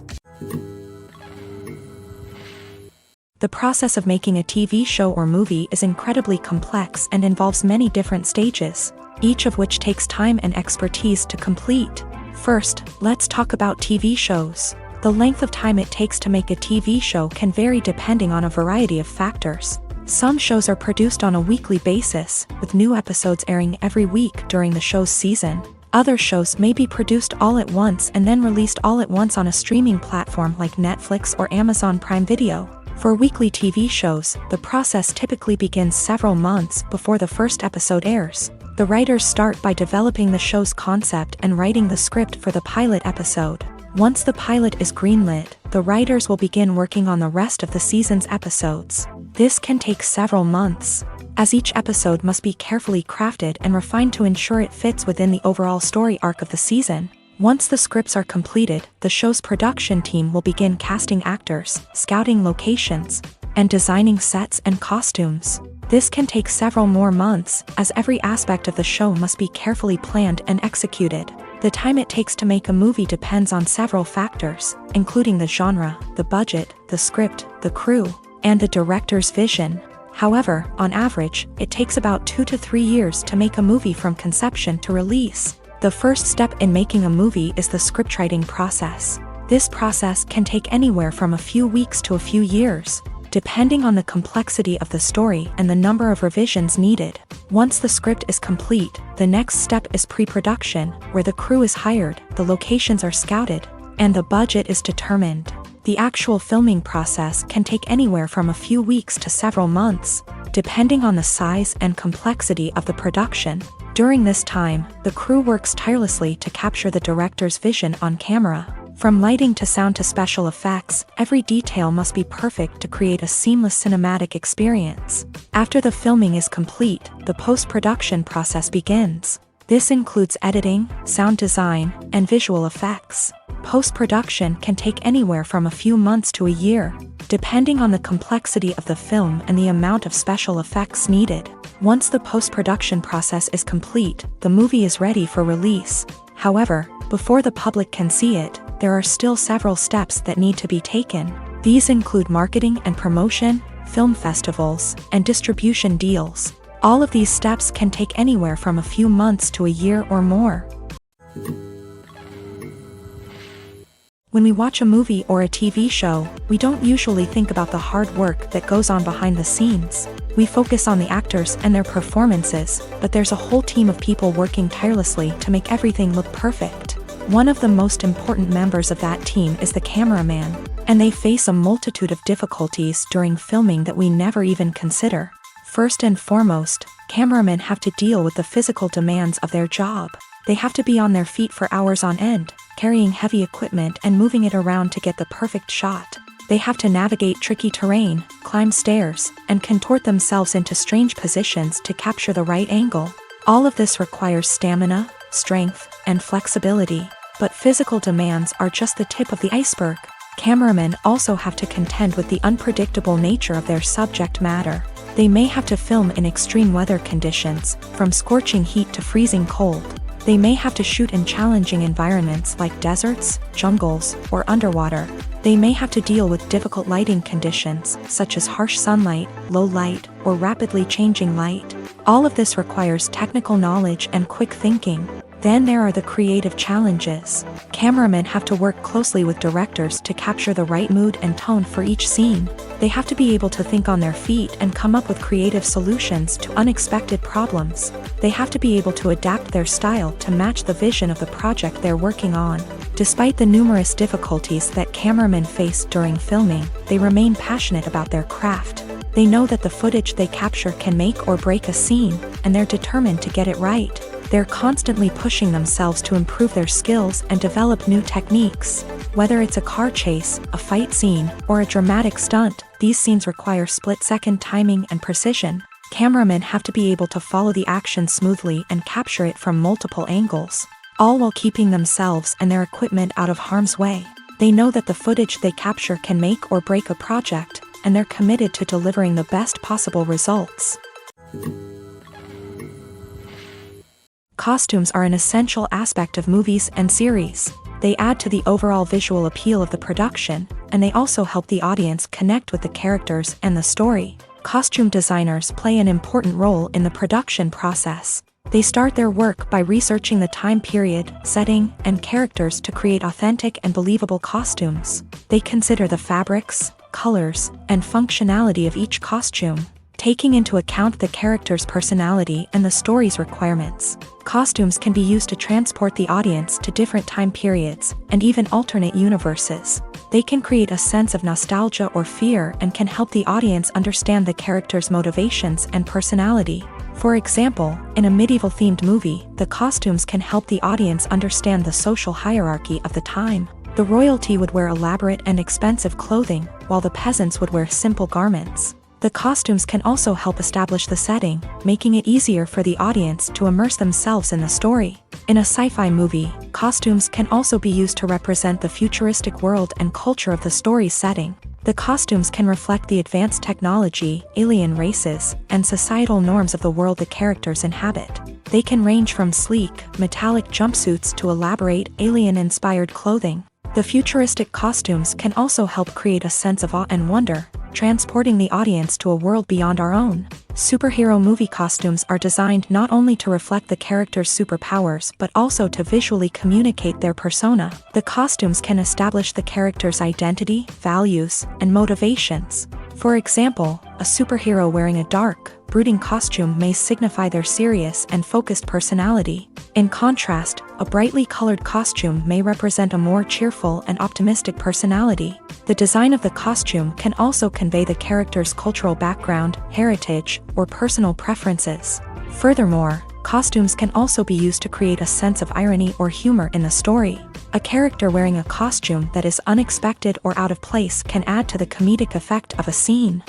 The process of making a TV show or movie is incredibly complex and involves many different stages, each of which takes time and expertise to complete. First, let's talk about TV shows. The length of time it takes to make a TV show can vary depending on a variety of factors. Some shows are produced on a weekly basis, with new episodes airing every week during the show's season. Other shows may be produced all at once and then released all at once on a streaming platform like Netflix or Amazon Prime Video. For weekly TV shows, the process typically begins several months before the first episode airs. The writers start by developing the show's concept and writing the script for the pilot episode. Once the pilot is greenlit, the writers will begin working on the rest of the season's episodes. This can take several months, as each episode must be carefully crafted and refined to ensure it fits within the overall story arc of the season. Once the scripts are completed, the show's production team will begin casting actors, scouting locations, and designing sets and costumes. This can take several more months, as every aspect of the show must be carefully planned and executed. The time it takes to make a movie depends on several factors, including the genre, the budget, the script, the crew, and the director's vision. However, on average, it takes about 2 to 3 years to make a movie from conception to release. The first step in making a movie is the scriptwriting process. This process can take anywhere from a few weeks to a few years, depending on the complexity of the story and the number of revisions needed. Once the script is complete, the next step is pre-production, where the crew is hired, the locations are scouted, and the budget is determined. The actual filming process can take anywhere from a few weeks to several months, depending on the size and complexity of the production. During this time, the crew works tirelessly to capture the director's vision on camera. From lighting to sound to special effects, every detail must be perfect to create a seamless cinematic experience. After the filming is complete, the post-production process begins. This includes editing, sound design, and visual effects. Post-production can take anywhere from a few months to a year, depending on the complexity of the film and the amount of special effects needed. Once the post-production process is complete, the movie is ready for release. However, before the public can see it, there are still several steps that need to be taken. These include marketing and promotion, film festivals, and distribution deals. All of these steps can take anywhere from a few months to a year or more. When we watch a movie or a TV show, we don't usually think about the hard work that goes on behind the scenes. We focus on the actors and their performances, but there's a whole team of people working tirelessly to make everything look perfect. One of the most important members of that team is the cameraman, and they face a multitude of difficulties during filming that we never even consider. First and foremost, cameramen have to deal with the physical demands of their job. They have to be on their feet for hours on end, carrying heavy equipment and moving it around to get the perfect shot. They have to navigate tricky terrain, climb stairs, and contort themselves into strange positions to capture the right angle. All of this requires stamina, strength, and flexibility. But physical demands are just the tip of the iceberg. Cameramen also have to contend with the unpredictable nature of their subject matter. They may have to film in extreme weather conditions, from scorching heat to freezing cold. They may have to shoot in challenging environments like deserts, jungles, or underwater. They may have to deal with difficult lighting conditions, such as harsh sunlight, low light, or rapidly changing light. All of this requires technical knowledge and quick thinking. Then there are the creative challenges. Cameramen have to work closely with directors to capture the right mood and tone for each scene. They have to be able to think on their feet and come up with creative solutions to unexpected problems. They have to be able to adapt their style to match the vision of the project they're working on. Despite the numerous difficulties that cameramen face during filming, they remain passionate about their craft. They know that the footage they capture can make or break a scene, and they're determined to get it right. They're constantly pushing themselves to improve their skills and develop new techniques. Whether it's a car chase, a fight scene, or a dramatic stunt, these scenes require split-second timing and precision. Cameramen have to be able to follow the action smoothly and capture it from multiple angles, all while keeping themselves and their equipment out of harm's way. They know that the footage they capture can make or break a project, and they're committed to delivering the best possible results. Costumes are an essential aspect of movies and series. They add to the overall visual appeal of the production, and they also help the audience connect with the characters and the story. Costume designers play an important role in the production process. They start their work by researching the time period, setting, and characters to create authentic and believable costumes. They consider the fabrics, colors, and functionality of each costume, taking into account the character's personality and the story's requirements. Costumes can be used to transport the audience to different time periods and even alternate universes. They can create a sense of nostalgia or fear and can help the audience understand the character's motivations and personality. For example, in a medieval-themed movie, the costumes can help the audience understand the social hierarchy of the time. The royalty would wear elaborate and expensive clothing, while the peasants would wear simple garments. The costumes can also help establish the setting, making it easier for the audience to immerse themselves in the story. In a sci-fi movie, costumes can also be used to represent the futuristic world and culture of the story's setting. The costumes can reflect the advanced technology, alien races, and societal norms of the world the characters inhabit. They can range from sleek, metallic jumpsuits to elaborate, alien-inspired clothing. The futuristic costumes can also help create a sense of awe and wonder, transporting the audience to a world beyond our own. Superhero movie costumes are designed not only to reflect the character's superpowers but also to visually communicate their persona. The costumes can establish the character's identity, values, and motivations. For example, a superhero wearing a dark, brooding costume may signify their serious and focused personality. In contrast, a brightly colored costume may represent a more cheerful and optimistic personality. The design of the costume can also convey the character's cultural background, heritage, or personal preferences. Furthermore, costumes can also be used to create a sense of irony or humor in the story. A character wearing a costume that is unexpected or out of place can add to the comedic effect of a scene.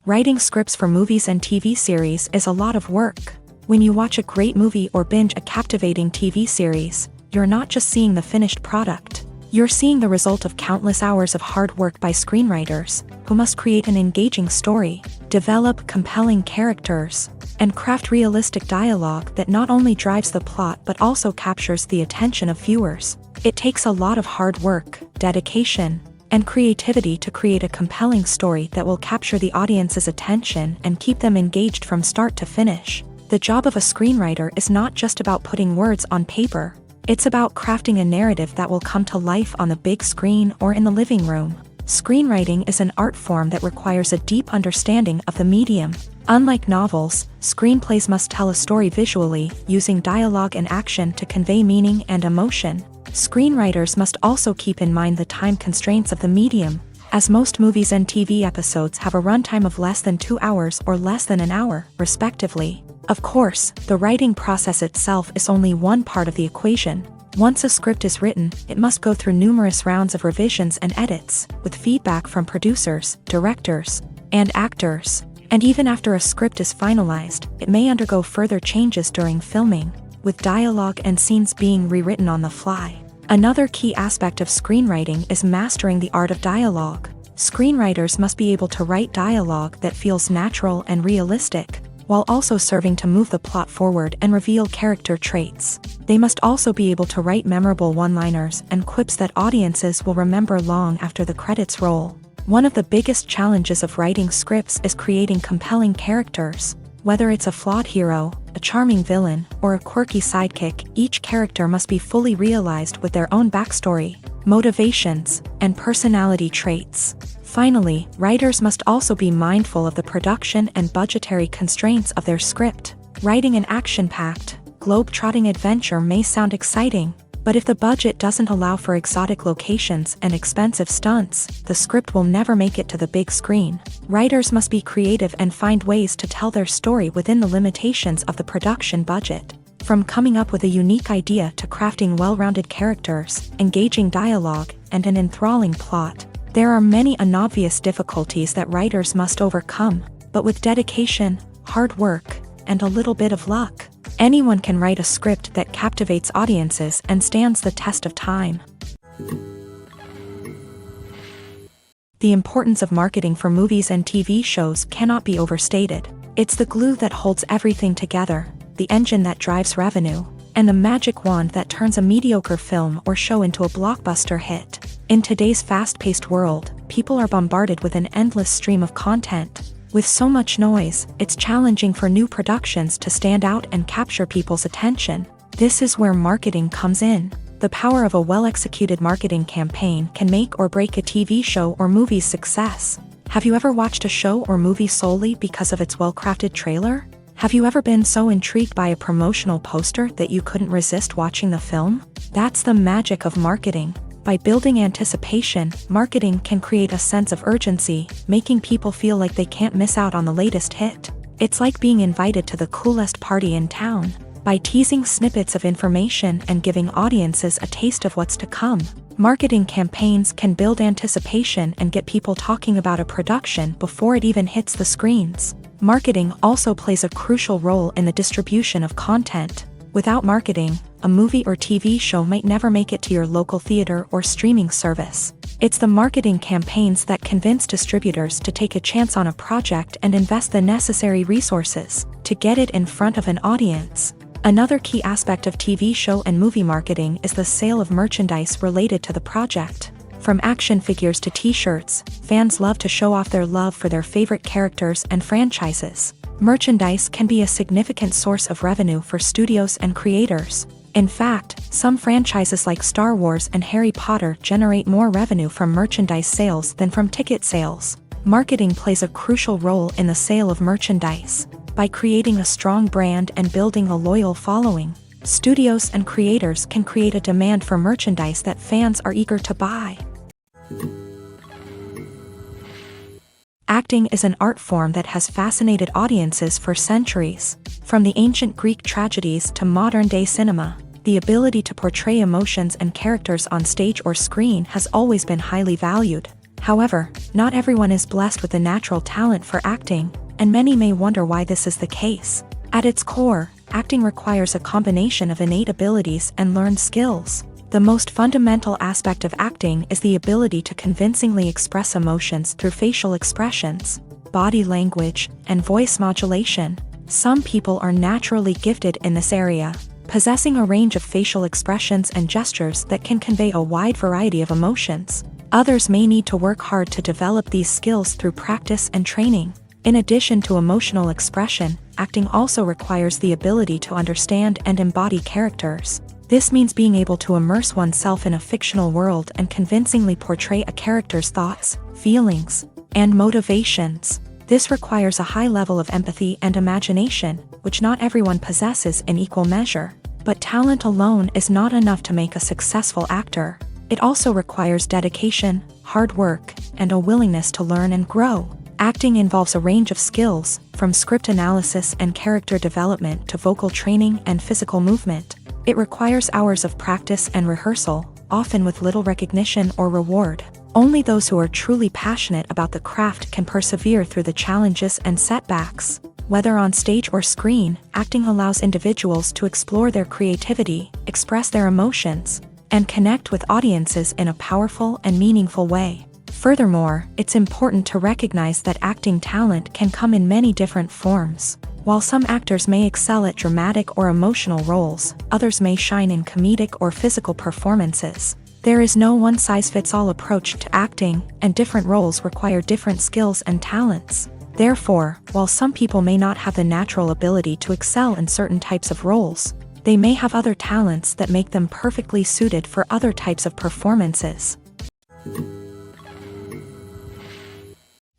Writing scripts for movies and TV series is a lot of work. When you watch a great movie or binge a captivating TV series, you're not just seeing the finished product. You're seeing the result of countless hours of hard work by screenwriters, who must create an engaging story, develop compelling characters, and craft realistic dialogue that not only drives the plot but also captures the attention of viewers. It takes a lot of hard work, dedication, and creativity to create a compelling story that will capture the audience's attention and keep them engaged from start to finish. The job of a screenwriter is not just about putting words on paper. It's about crafting a narrative that will come to life on the big screen or in the living room. Screenwriting is an art form that requires a deep understanding of the medium. Unlike novels, screenplays must tell a story visually, using dialogue and action to convey meaning and emotion. Screenwriters must also keep in mind the time constraints of the medium, as most movies and TV episodes have a runtime of less than 2 hours or less than an hour, respectively. Of course, the writing process itself is only one part of the equation. Once a script is written, it must go through numerous rounds of revisions and edits, with feedback from producers, directors, and actors. And even after a script is finalized, it may undergo further changes during filming, with dialogue and scenes being rewritten on the fly. Another key aspect of screenwriting is mastering the art of dialogue. Screenwriters must be able to write dialogue that feels natural and realistic, while also serving to move the plot forward and reveal character traits. They must also be able to write memorable one-liners and quips that audiences will remember long after the credits roll. One of the biggest challenges of writing scripts is creating compelling characters. Whether it's a flawed hero, a charming villain, or a quirky sidekick, each character must be fully realized with their own backstory, motivations, and personality traits. Finally, writers must also be mindful of the production and budgetary constraints of their script. Writing an action-packed, globe-trotting adventure may sound exciting, but if the budget doesn't allow for exotic locations and expensive stunts, the script will never make it to the big screen. Writers must be creative and find ways to tell their story within the limitations of the production budget. From coming up with a unique idea to crafting well-rounded characters, engaging dialogue, and an enthralling plot, there are many unobvious difficulties that writers must overcome, but with dedication, hard work, and a little bit of luck, anyone can write a script that captivates audiences and stands the test of time. the importance of marketing for movies and TV shows cannot be overstated. It's the glue that holds everything together, the engine that drives revenue, and the magic wand that turns a mediocre film or show into a blockbuster hit. In today's fast-paced world, people are bombarded with an endless stream of content. With so much noise, it's challenging for new productions to stand out and capture people's attention. This is where marketing comes in. The power of a well-executed marketing campaign can make or break a TV show or movie's success. Have you ever watched a show or movie solely because of its well-crafted trailer? Have you ever been so intrigued by a promotional poster that you couldn't resist watching the film? That's the magic of marketing. By building anticipation, marketing can create a sense of urgency, making people feel like they can't miss out on the latest hit. It's like being invited to the coolest party in town. By teasing snippets of information and giving audiences a taste of what's to come, marketing campaigns can build anticipation and get people talking about a production before it even hits the screens. Marketing also plays a crucial role in the distribution of content. Without marketing, a movie or TV show might never make it to your local theater or streaming service. It's the marketing campaigns that convince distributors to take a chance on a project and invest the necessary resources to get it in front of an audience. Another key aspect of TV show and movie marketing is the sale of merchandise related to the project. From action figures to t-shirts, fans love to show off their love for their favorite characters and franchises. Merchandise can be a significant source of revenue for studios and creators. In fact, some franchises like Star Wars and Harry Potter generate more revenue from merchandise sales than from ticket sales. Marketing plays a crucial role in the sale of merchandise. By creating a strong brand and building a loyal following, studios and creators can create a demand for merchandise that fans are eager to buy. Acting is an art form that has fascinated audiences for centuries. From the ancient Greek tragedies to modern-day cinema, the ability to portray emotions and characters on stage or screen has always been highly valued. However, not everyone is blessed with the natural talent for acting, and many may wonder why this is the case. At its core, acting requires a combination of innate abilities and learned skills. The most fundamental aspect of acting is the ability to convincingly express emotions through facial expressions, body language, and voice modulation. Some people are naturally gifted in this area, possessing a range of facial expressions and gestures that can convey a wide variety of emotions. Others may need to work hard to develop these skills through practice and training. In addition to emotional expression, acting also requires the ability to understand and embody characters. This means being able to immerse oneself in a fictional world and convincingly portray a character's thoughts, feelings, and motivations. This requires a high level of empathy and imagination, which not everyone possesses in equal measure. But talent alone is not enough to make a successful actor. It also requires dedication, hard work, and a willingness to learn and grow. Acting involves a range of skills, from script analysis and character development to vocal training and physical movement. It requires hours of practice and rehearsal, often with little recognition or reward. Only those who are truly passionate about the craft can persevere through the challenges and setbacks. Whether on stage or screen, acting allows individuals to explore their creativity, express their emotions, and connect with audiences in a powerful and meaningful way. Furthermore, it's important to recognize that acting talent can come in many different forms. While some actors may excel at dramatic or emotional roles, others may shine in comedic or physical performances. There is no one-size-fits-all approach to acting, and different roles require different skills and talents. Therefore, while some people may not have the natural ability to excel in certain types of roles, they may have other talents that make them perfectly suited for other types of performances.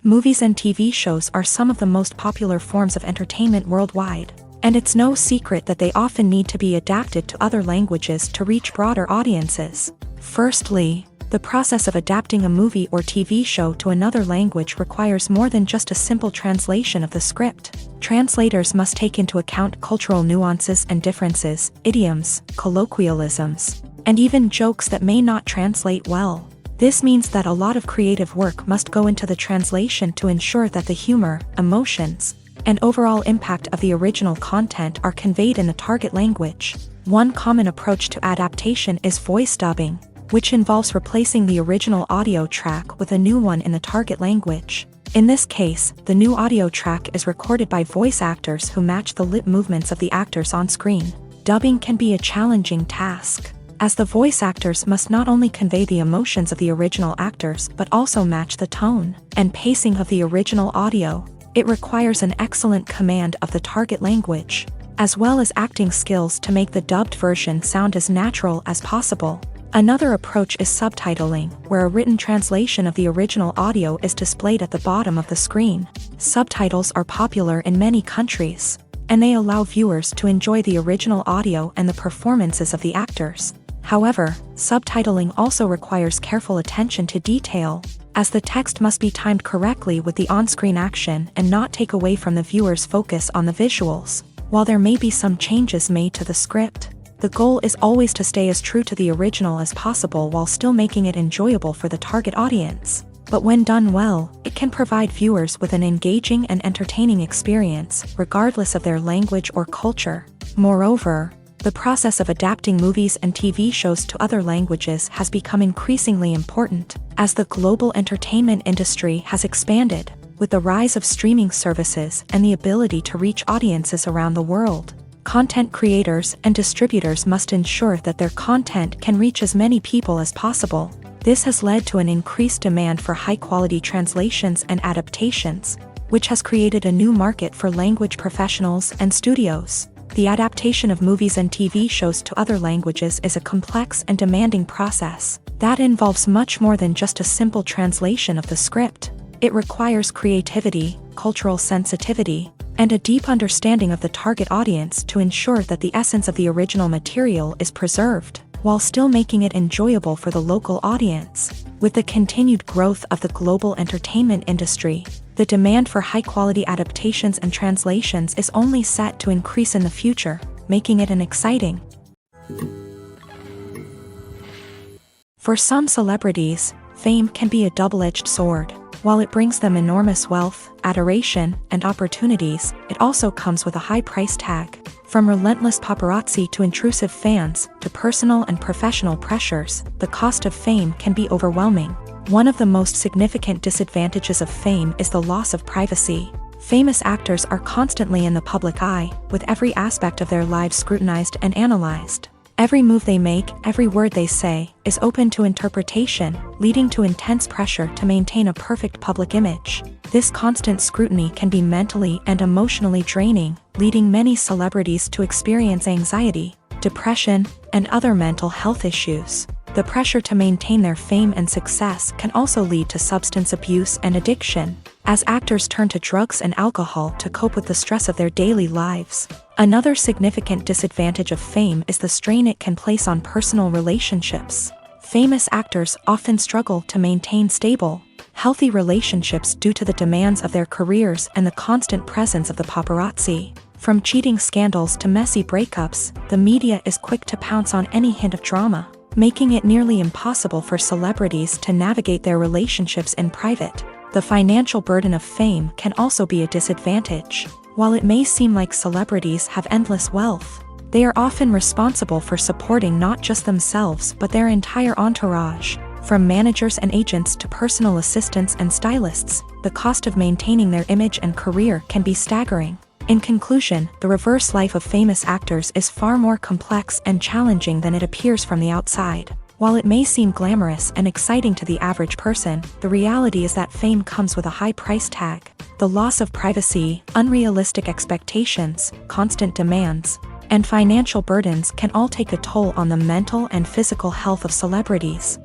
Movies and TV shows are some of the most popular forms of entertainment worldwide, and it's no secret that they often need to be adapted to other languages to reach broader audiences. Firstly, the process of adapting a movie or TV show to another language requires more than just a simple translation of the script. Translators must take into account cultural nuances and differences, idioms, colloquialisms, and even jokes that may not translate well. This means that a lot of creative work must go into the translation to ensure that the humor, emotions, and overall impact of the original content are conveyed in the target language. One common approach to adaptation is voice dubbing. which involves replacing the original audio track with a new one in the target language. In this case, the new audio track is recorded by voice actors who match the lip movements of the actors on screen. Dubbing can be a challenging task, as the voice actors must not only convey the emotions of the original actors but also match the tone and pacing of the original audio. It requires an excellent command of the target language, as well as acting skills to make the dubbed version sound as natural as possible. Another approach is subtitling, where a written translation of the original audio is displayed at the bottom of the screen. Subtitles are popular in many countries, and they allow viewers to enjoy the original audio and the performances of the actors. However, subtitling also requires careful attention to detail, as the text must be timed correctly with the on-screen action and not take away from the viewer's focus on the visuals. While there may be some changes made to the script, the goal is always to stay as true to the original as possible while still making it enjoyable for the target audience. But when done well, it can provide viewers with an engaging and entertaining experience, regardless of their language or culture. Moreover, the process of adapting movies and TV shows to other languages has become increasingly important, as the global entertainment industry has expanded, with the rise of streaming services and the ability to reach audiences around the world. Content creators and distributors must ensure that their content can reach as many people as possible. This has led to an increased demand for high-quality translations and adaptations, which has created a new market for language professionals and studios. The adaptation of movies and TV shows to other languages is a complex and demanding process that involves much more than just a simple translation of the script. It requires creativity, cultural sensitivity, and a deep understanding of the target audience to ensure that the essence of the original material is preserved, while still making it enjoyable for the local audience. With the continued growth of the global entertainment industry, the demand for high-quality adaptations and translations is only set to increase in the future, making it an exciting. For some celebrities, fame can be a double-edged sword. While it brings them enormous wealth, adoration, and opportunities, it also comes with a high price tag. From relentless paparazzi to intrusive fans, to personal and professional pressures, the cost of fame can be overwhelming. One of the most significant disadvantages of fame is the loss of privacy. Famous actors are constantly in the public eye, with every aspect of their lives scrutinized and analyzed. Every move they make, every word they say, is open to interpretation, leading to intense pressure to maintain a perfect public image. This constant scrutiny can be mentally and emotionally draining, leading many celebrities to experience anxiety, depression, and other mental health issues. The pressure to maintain their fame and success can also lead to substance abuse and addiction, as actors turn to drugs and alcohol to cope with the stress of their daily lives. Another significant disadvantage of fame is the strain it can place on personal relationships. Famous actors often struggle to maintain stable, healthy relationships due to the demands of their careers and the constant presence of the paparazzi. From cheating scandals to messy breakups, the media is quick to pounce on any hint of drama, making it nearly impossible for celebrities to navigate their relationships in private. The financial burden of fame can also be a disadvantage. While it may seem like celebrities have endless wealth, they are often responsible for supporting not just themselves but their entire entourage. From managers and agents to personal assistants and stylists, the cost of maintaining their image and career can be staggering. In conclusion, the reverse life of famous actors is far more complex and challenging than it appears from the outside. While it may seem glamorous and exciting to the average person, the reality is that fame comes with a high price tag. The loss of privacy, unrealistic expectations, constant demands, and financial burdens can all take a toll on the mental and physical health of celebrities.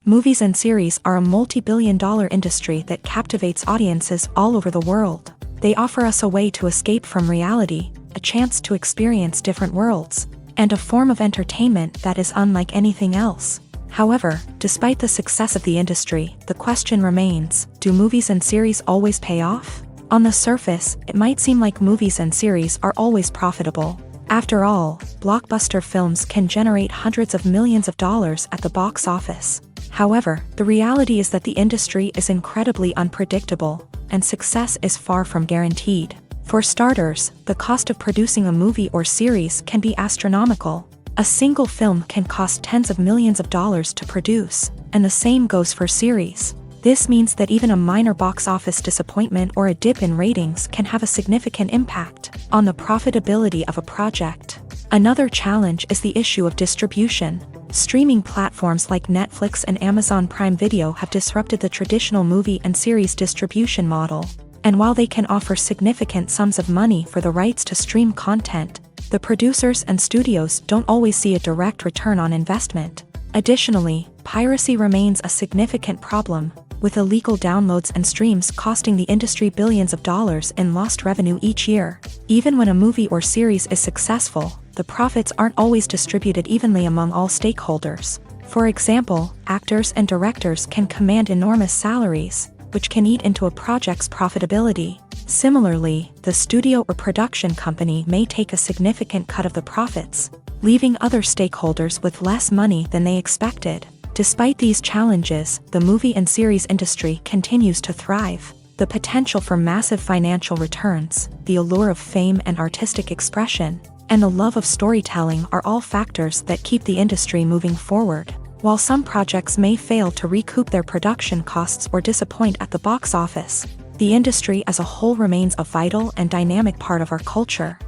Movies and series are a multi-billion-dollar industry that captivates audiences all over the world. They offer us a way to escape from reality, a chance to experience different worlds, and a form of entertainment that is unlike anything else. However, despite the success of the industry, the question remains, do movies and series always pay off? On the surface, it might seem like movies and series are always profitable. After all, blockbuster films can generate hundreds of millions of dollars at the box office. However, the reality is that the industry is incredibly unpredictable, and success is far from guaranteed. For starters, the cost of producing a movie or series can be astronomical. A single film can cost tens of millions of dollars to produce, and the same goes for series. This means that even a minor box office disappointment or a dip in ratings can have a significant impact on the profitability of a project. Another challenge is the issue of distribution. Streaming platforms like Netflix and Amazon Prime Video have disrupted the traditional movie and series distribution model. And while they can offer significant sums of money for the rights to stream content, the producers and studios don't always see a direct return on investment. Additionally, piracy remains a significant problem, with illegal downloads and streams costing the industry billions of dollars in lost revenue each year. Even when a movie or series is successful, the profits aren't always distributed evenly among all stakeholders. For example, actors and directors can command enormous salaries, which can eat into a project's profitability. Similarly, the studio or production company may take a significant cut of the profits, leaving other stakeholders with less money than they expected. Despite these challenges, the movie and series industry continues to thrive. The potential for massive financial returns, the allure of fame and artistic expression, and the love of storytelling are all factors that keep the industry moving forward. While some projects may fail to recoup their production costs or disappoint at the box office, the industry as a whole remains a vital and dynamic part of our culture.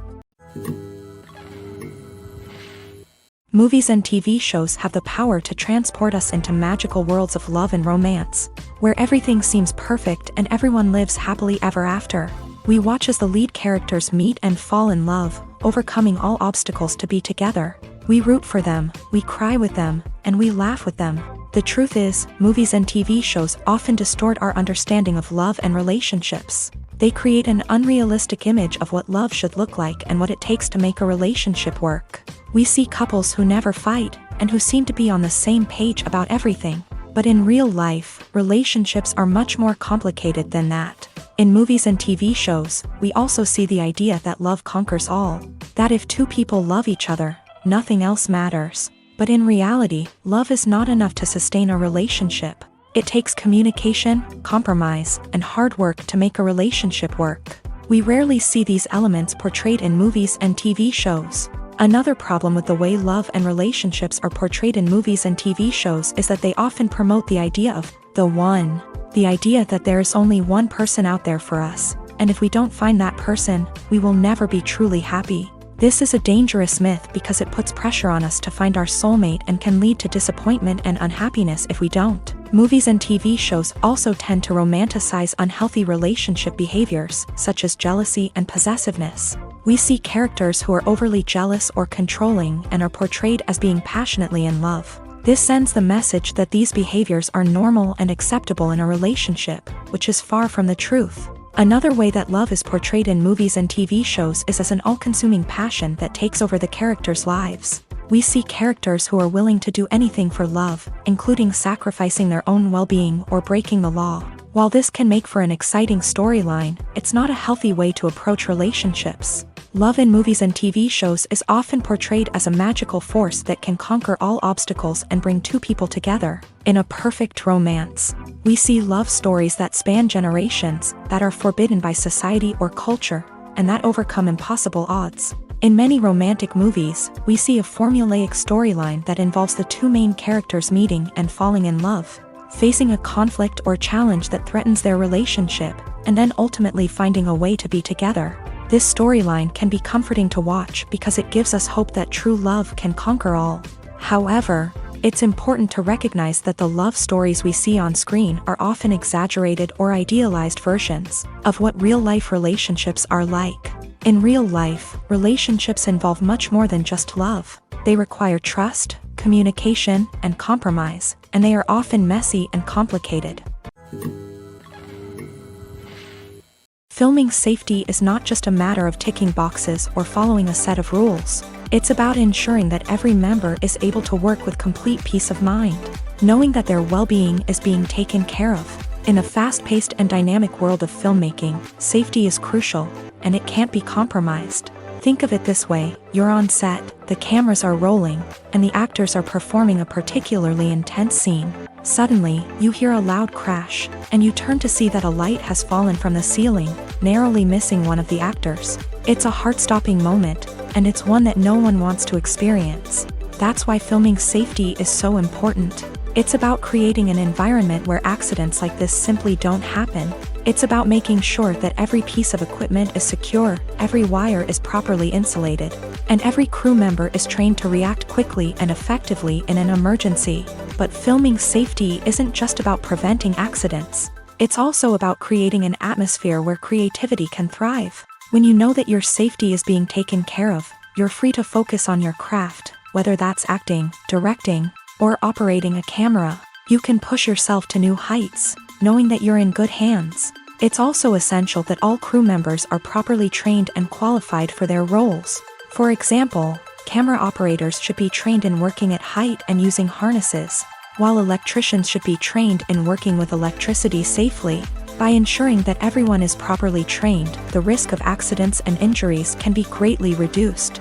Movies and TV shows have the power to transport us into magical worlds of love and romance, where everything seems perfect and everyone lives happily ever after. We watch as the lead characters meet and fall in love, overcoming all obstacles to be together. We root for them, we cry with them, and we laugh with them. The truth is, movies and TV shows often distort our understanding of love and relationships. They create an unrealistic image of what love should look like and what it takes to make a relationship work. We see couples who never fight, and who seem to be on the same page about everything. But in real life, relationships are much more complicated than that. In movies and TV shows, we also see the idea that love conquers all. That if two people love each other, nothing else matters. But in reality, love is not enough to sustain a relationship. It takes communication, compromise, and hard work to make a relationship work. We rarely see these elements portrayed in movies and TV shows. Another problem with the way love and relationships are portrayed in movies and TV shows is that they often promote the idea of the one. The idea that there is only one person out there for us, and if we don't find that person, we will never be truly happy. This is a dangerous myth because it puts pressure on us to find our soulmate and can lead to disappointment and unhappiness if we don't. Movies and TV shows also tend to romanticize unhealthy relationship behaviors, such as jealousy and possessiveness. We see characters who are overly jealous or controlling and are portrayed as being passionately in love. This sends the message that these behaviors are normal and acceptable in a relationship, which is far from the truth. Another way that love is portrayed in movies and TV shows is as an all-consuming passion that takes over the characters' lives. We see characters who are willing to do anything for love, including sacrificing their own well-being or breaking the law. While this can make for an exciting storyline, it's not a healthy way to approach relationships. Love in movies and TV shows is often portrayed as a magical force that can conquer all obstacles and bring two people together. In a perfect romance, we see love stories that span generations, that are forbidden by society or culture, and that overcome impossible odds. In many romantic movies, we see a formulaic storyline that involves the two main characters meeting and falling in love, facing a conflict or challenge that threatens their relationship, and then ultimately finding a way to be together. This storyline can be comforting to watch because it gives us hope that true love can conquer all. However, it's important to recognize that the love stories we see on screen are often exaggerated or idealized versions of what real-life relationships are like. In real life, relationships involve much more than just love. They require trust, communication, and compromise, and they are often messy and complicated. Filming safety is not just a matter of ticking boxes or following a set of rules. It's about ensuring that every member is able to work with complete peace of mind, knowing that their well-being is being taken care of. In a fast-paced and dynamic world of filmmaking, safety is crucial, and it can't be compromised. Think of it this way: you're on set, the cameras are rolling, and the actors are performing a particularly intense scene. Suddenly, you hear a loud crash, and you turn to see that a light has fallen from the ceiling, narrowly missing one of the actors. It's a heart-stopping moment, and it's one that no one wants to experience. That's why filming safety is so important. It's about creating an environment where accidents like this simply don't happen. It's about making sure that every piece of equipment is secure, every wire is properly insulated, and every crew member is trained to react quickly and effectively in an emergency. But filming safety isn't just about preventing accidents. It's also about creating an atmosphere where creativity can thrive. When you know that your safety is being taken care of, you're free to focus on your craft, whether that's acting, directing, or operating a camera. You can push yourself to new heights, knowing that you're in good hands. It's also essential that all crew members are properly trained and qualified for their roles. For example, camera operators should be trained in working at height and using harnesses, while electricians should be trained in working with electricity safely. By ensuring that everyone is properly trained, the risk of accidents and injuries can be greatly reduced.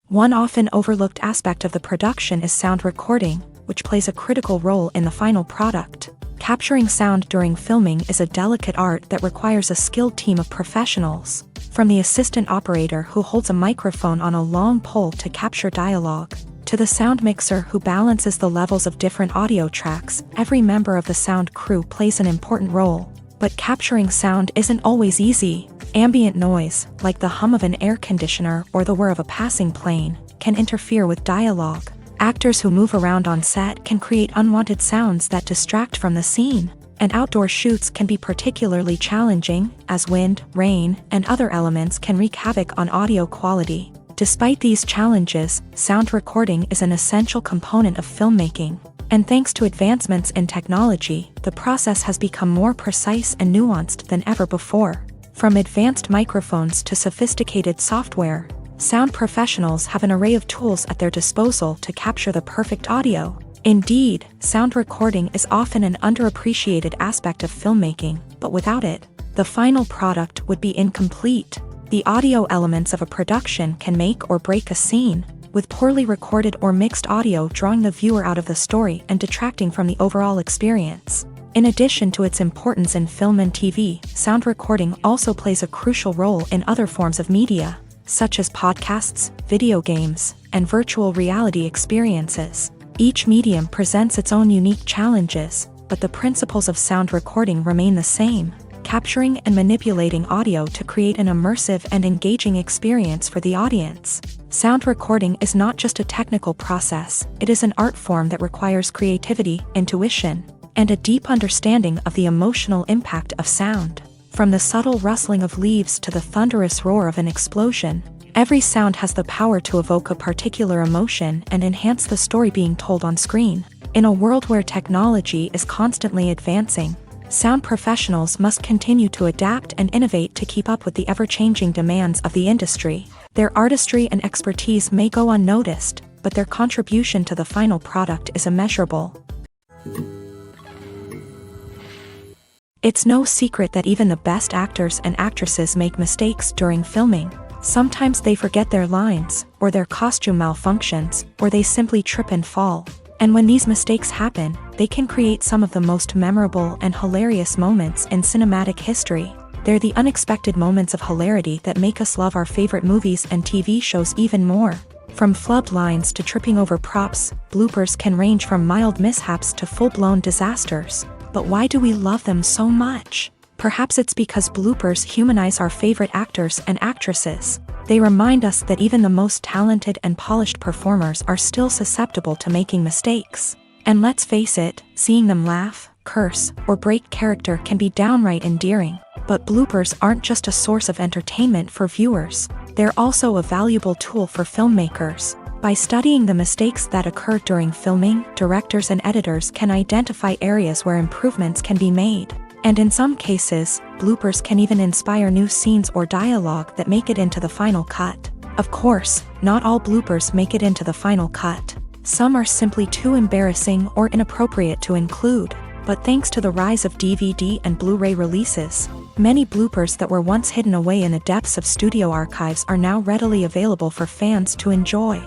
One often overlooked aspect of the production is sound recording, which plays a critical role in the final product. Capturing sound during filming is a delicate art that requires a skilled team of professionals. From the assistant operator who holds a microphone on a long pole to capture dialogue, to the sound mixer who balances the levels of different audio tracks, every member of the sound crew plays an important role. But capturing sound isn't always easy. Ambient noise, like the hum of an air conditioner or the whir of a passing plane, can interfere with dialogue. Actors who move around on set can create unwanted sounds that distract from the scene. And outdoor shoots can be particularly challenging, as wind, rain, and other elements can wreak havoc on audio quality. Despite these challenges, sound recording is an essential component of filmmaking. And thanks to advancements in technology, the process has become more precise and nuanced than ever before. From advanced microphones to sophisticated software, sound professionals have an array of tools at their disposal to capture the perfect audio. Indeed, sound recording is often an underappreciated aspect of filmmaking, but without it, the final product would be incomplete. The audio elements of a production can make or break a scene, with poorly recorded or mixed audio drawing the viewer out of the story and detracting from the overall experience. In addition to its importance in film and TV, sound recording also plays a crucial role in other forms of media, such as podcasts, video games, and virtual reality experiences. Each medium presents its own unique challenges, but the principles of sound recording remain the same: capturing and manipulating audio to create an immersive and engaging experience for the audience. Sound recording is not just a technical process, it is an art form that requires creativity, intuition, and a deep understanding of the emotional impact of sound. From the subtle rustling of leaves to the thunderous roar of an explosion, every sound has the power to evoke a particular emotion and enhance the story being told on screen. In a world where technology is constantly advancing, sound professionals must continue to adapt and innovate to keep up with the ever-changing demands of the industry. Their artistry and expertise may go unnoticed, but their contribution to the final product is immeasurable. It's no secret that even the best actors and actresses make mistakes during filming. Sometimes they forget their lines, or their costume malfunctions, or they simply trip and fall. And when these mistakes happen, they can create some of the most memorable and hilarious moments in cinematic history. They're the unexpected moments of hilarity that make us love our favorite movies and TV shows even more. From flubbed lines to tripping over props, bloopers can range from mild mishaps to full-blown disasters. But why do we love them so much? Perhaps it's because bloopers humanize our favorite actors and actresses. They remind us that even the most talented and polished performers are still susceptible to making mistakes. And let's face it, seeing them laugh, curse, or break character can be downright endearing. But bloopers aren't just a source of entertainment for viewers. They're also a valuable tool for filmmakers. By studying the mistakes that occur during filming, directors and editors can identify areas where improvements can be made. And in some cases, bloopers can even inspire new scenes or dialogue that make it into the final cut. Of course, not all bloopers make it into the final cut. Some are simply too embarrassing or inappropriate to include. But thanks to the rise of DVD and Blu-ray releases, many bloopers that were once hidden away in the depths of studio archives are now readily available for fans to enjoy.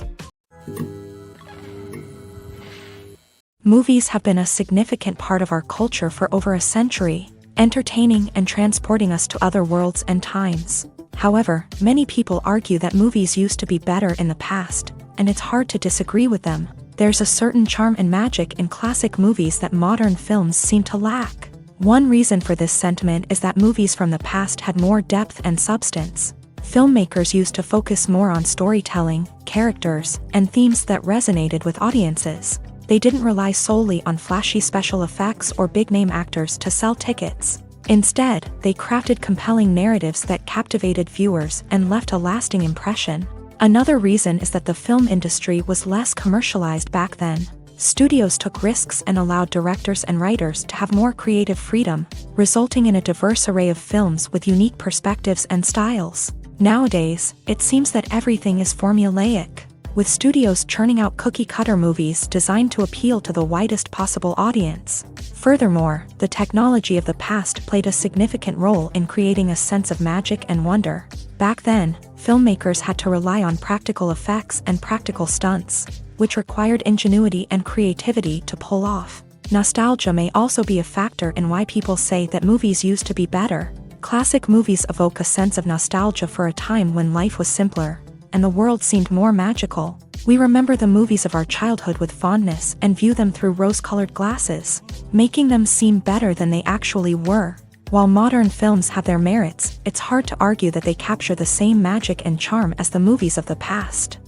Movies have been a significant part of our culture for over a century. entertaining and transporting us to other worlds and times. However, many people argue that movies used to be better in the past, and it's hard to disagree with them. There's a certain charm and magic in classic movies that modern films seem to lack. One reason for this sentiment is that movies from the past had more depth and substance. Filmmakers used to focus more on storytelling, characters, and themes that resonated with audiences. They didn't rely solely on flashy special effects or big-name actors to sell tickets. Instead, they crafted compelling narratives that captivated viewers and left a lasting impression. Another reason is that the film industry was less commercialized back then. Studios took risks and allowed directors and writers to have more creative freedom, resulting in a diverse array of films with unique perspectives and styles. Nowadays, it seems that everything is formulaic, with studios churning out cookie-cutter movies designed to appeal to the widest possible audience. Furthermore, the technology of the past played a significant role in creating a sense of magic and wonder. Back then, filmmakers had to rely on practical effects and practical stunts, which required ingenuity and creativity to pull off. Nostalgia may also be a factor in why people say that movies used to be better. Classic movies evoke a sense of nostalgia for a time when life was simpler, and the world seemed more magical. We remember the movies of our childhood with fondness and view them through rose-colored glasses, making them seem better than they actually were. While modern films have their merits, it's hard to argue that they capture the same magic and charm as the movies of the past.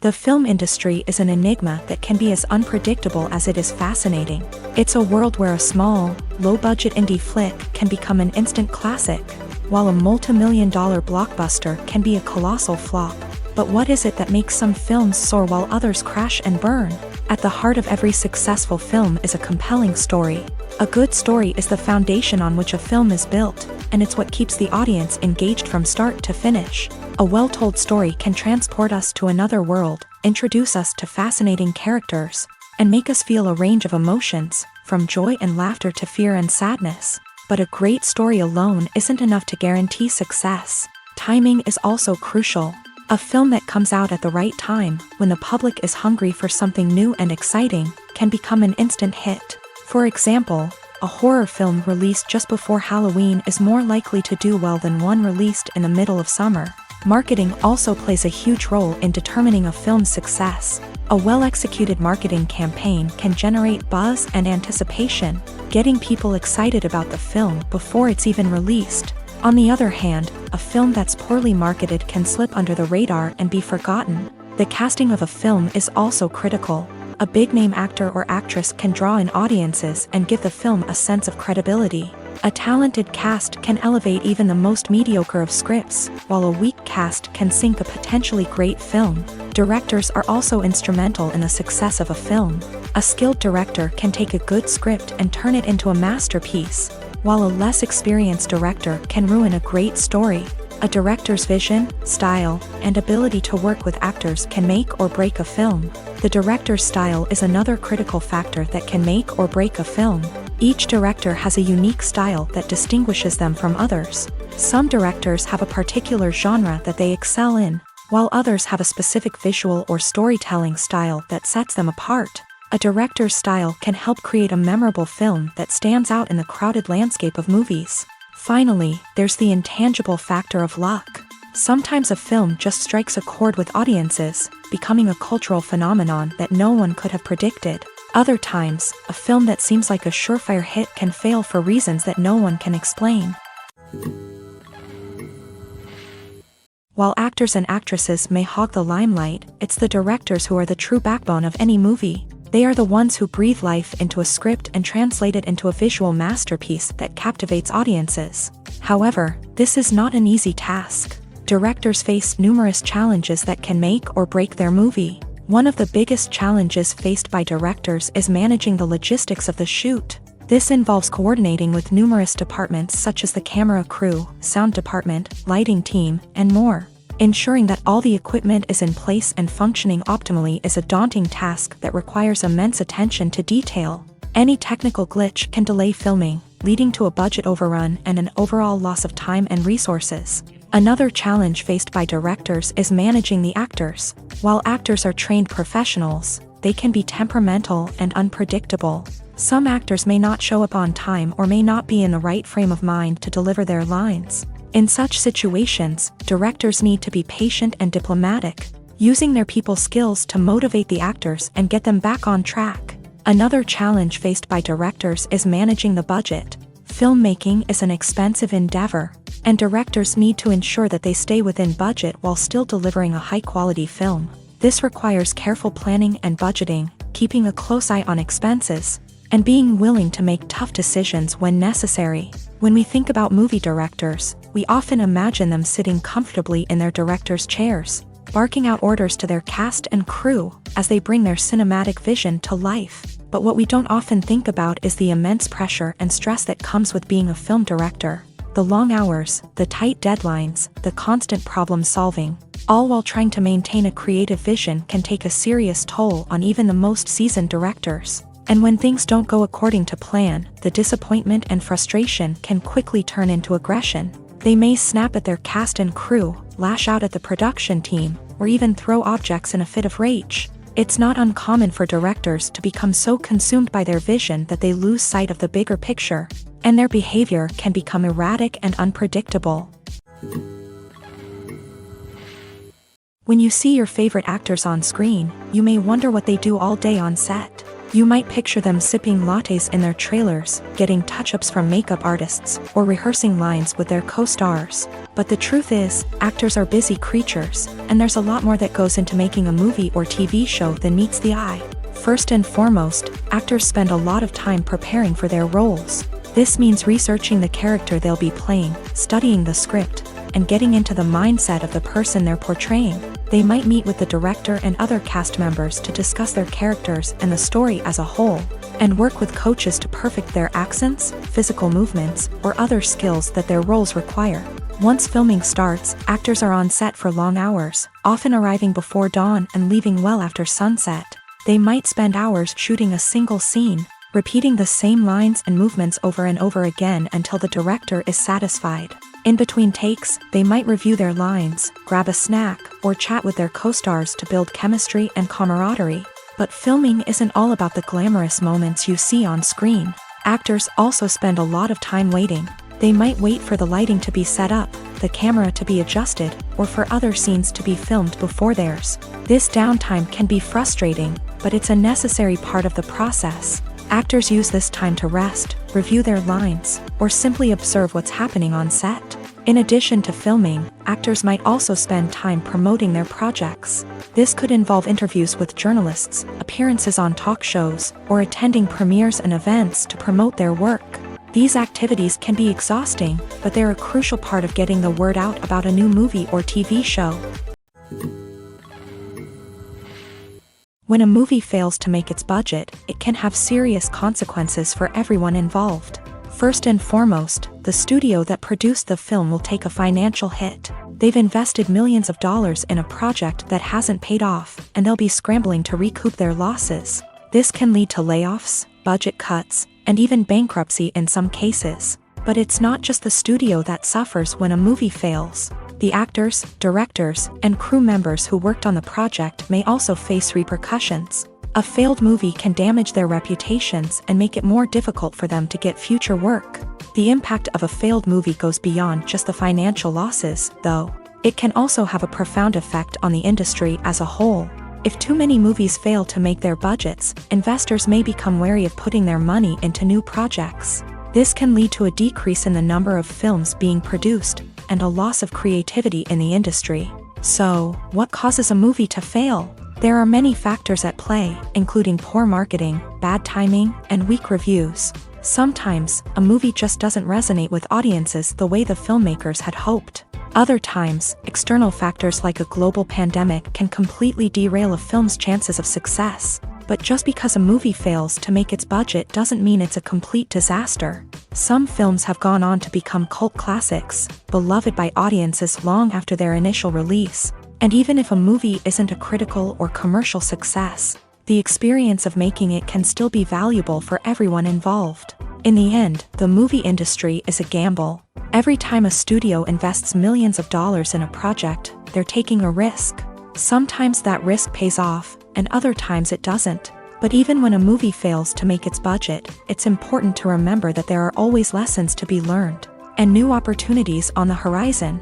The film industry is an enigma that can be as unpredictable as it is fascinating. It's a world where a small, low-budget indie flick can become an instant classic, while a multi-million-dollar blockbuster can be a colossal flop. But what is it that makes some films soar while others crash and burn? At the heart of every successful film is a compelling story. A good story is the foundation on which a film is built, and it's what keeps the audience engaged from start to finish. A well-told story can transport us to another world, introduce us to fascinating characters, and make us feel a range of emotions, from joy and laughter to fear and sadness. But a great story alone isn't enough to guarantee success. Timing is also crucial. A film that comes out at the right time, when the public is hungry for something new and exciting, can become an instant hit. For example, a horror film released just before Halloween is more likely to do well than one released in the middle of summer. Marketing also plays a huge role in determining a film's success. A well-executed marketing campaign can generate buzz and anticipation, getting people excited about the film before it's even released. On the other hand, a film that's poorly marketed can slip under the radar and be forgotten. The casting of a film is also critical. A big-name actor or actress can draw in audiences and give the film a sense of credibility. A talented cast can elevate even the most mediocre of scripts, while a weak cast can sink a potentially great film. Directors are also instrumental in the success of a film. A skilled director can take a good script and turn it into a masterpiece, while a less experienced director can ruin a great story. A director's vision, style, and ability to work with actors can make or break a film. The director's style is another critical factor that can make or break a film. Each director has a unique style that distinguishes them from others. Some directors have a particular genre that they excel in, while others have a specific visual or storytelling style that sets them apart. A director's style can help create a memorable film that stands out in the crowded landscape of movies. Finally, there's the intangible factor of luck. Sometimes a film just strikes a chord with audiences, becoming a cultural phenomenon that no one could have predicted. Other times, a film that seems like a surefire hit can fail for reasons that no one can explain. While actors and actresses may hog the limelight, it's the directors who are the true backbone of any movie. They are the ones who breathe life into a script and translate it into a visual masterpiece that captivates audiences. However, this is not an easy task. Directors face numerous challenges that can make or break their movie. One of the biggest challenges faced by directors is managing the logistics of the shoot. This involves coordinating with numerous departments such as the camera crew, sound department, lighting team, and more. Ensuring that all the equipment is in place and functioning optimally is a daunting task that requires immense attention to detail. Any technical glitch can delay filming, leading to a budget overrun and an overall loss of time and resources. Another challenge faced by directors is managing the actors. While actors are trained professionals, they can be temperamental and unpredictable. Some actors may not show up on time or may not be in the right frame of mind to deliver their lines. In such situations, directors need to be patient and diplomatic, using their people skills to motivate the actors and get them back on track. Another challenge faced by directors is managing the budget. Filmmaking is an expensive endeavor, and directors need to ensure that they stay within budget while still delivering a high-quality film. This requires careful planning and budgeting, keeping a close eye on expenses, and being willing to make tough decisions when necessary. When we think about movie directors, we often imagine them sitting comfortably in their director's chairs, barking out orders to their cast and crew as they bring their cinematic vision to life. But what we don't often think about is the immense pressure and stress that comes with being a film director. The long hours, the tight deadlines, the constant problem solving, all while trying to maintain a creative vision can take a serious toll on even the most seasoned directors. And when things don't go according to plan, the disappointment and frustration can quickly turn into aggression. They may snap at their cast and crew, lash out at the production team, or even throw objects in a fit of rage. It's not uncommon for directors to become so consumed by their vision that they lose sight of the bigger picture, and their behavior can become erratic and unpredictable. When you see your favorite actors on screen, you may wonder what they do all day on set. You might picture them sipping lattes in their trailers, getting touch-ups from makeup artists, or rehearsing lines with their co-stars. But the truth is, actors are busy creatures, and there's a lot more that goes into making a movie or TV show than meets the eye. First and foremost, actors spend a lot of time preparing for their roles. This means researching the character they'll be playing, studying the script, and getting into the mindset of the person they're portraying. They might meet with the director and other cast members to discuss their characters and the story as a whole, and work with coaches to perfect their accents, physical movements, or other skills that their roles require. Once filming starts, actors are on set for long hours, often arriving before dawn and leaving well after sunset. They might spend hours shooting a single scene, repeating the same lines and movements over and over again until the director is satisfied. In between takes, they might review their lines, grab a snack, or chat with their co-stars to build chemistry and camaraderie. But filming isn't all about the glamorous moments you see on screen. Actors also spend a lot of time waiting. They might wait for the lighting to be set up, the camera to be adjusted, or for other scenes to be filmed before theirs. This downtime can be frustrating, but it's a necessary part of the process. Actors use this time to rest, review their lines, or simply observe what's happening on set. In addition to filming, actors might also spend time promoting their projects. This could involve interviews with journalists, appearances on talk shows, or attending premieres and events to promote their work. These activities can be exhausting, but they're a crucial part of getting the word out about a new movie or TV show. When a movie fails to make its budget, it can have serious consequences for everyone involved. First and foremost, the studio that produced the film will take a financial hit. They've invested millions of dollars in a project that hasn't paid off, and they'll be scrambling to recoup their losses. This can lead to layoffs, budget cuts, and even bankruptcy in some cases. But it's not just the studio that suffers when a movie fails. The actors, directors, and crew members who worked on the project may also face repercussions. A failed movie can damage their reputations and make it more difficult for them to get future work. The impact of a failed movie goes beyond just the financial losses, though. It can also have a profound effect on the industry as a whole. If too many movies fail to make their budgets, investors may become wary of putting their money into new projects. This can lead to a decrease in the number of films being produced, and a loss of creativity in the industry. So, what causes a movie to fail? There are many factors at play, including poor marketing, bad timing, and weak reviews. Sometimes, a movie just doesn't resonate with audiences the way the filmmakers had hoped. Other times, external factors like a global pandemic can completely derail a film's chances of success. But just because a movie fails to make its budget doesn't mean it's a complete disaster. Some films have gone on to become cult classics, beloved by audiences long after their initial release. And even if a movie isn't a critical or commercial success, the experience of making it can still be valuable for everyone involved. In the end, the movie industry is a gamble. Every time a studio invests millions of dollars in a project, they're taking a risk. Sometimes that risk pays off, and other times it doesn't. But even when a movie fails to make its budget, it's important to remember that there are always lessons to be learned, and new opportunities on the horizon.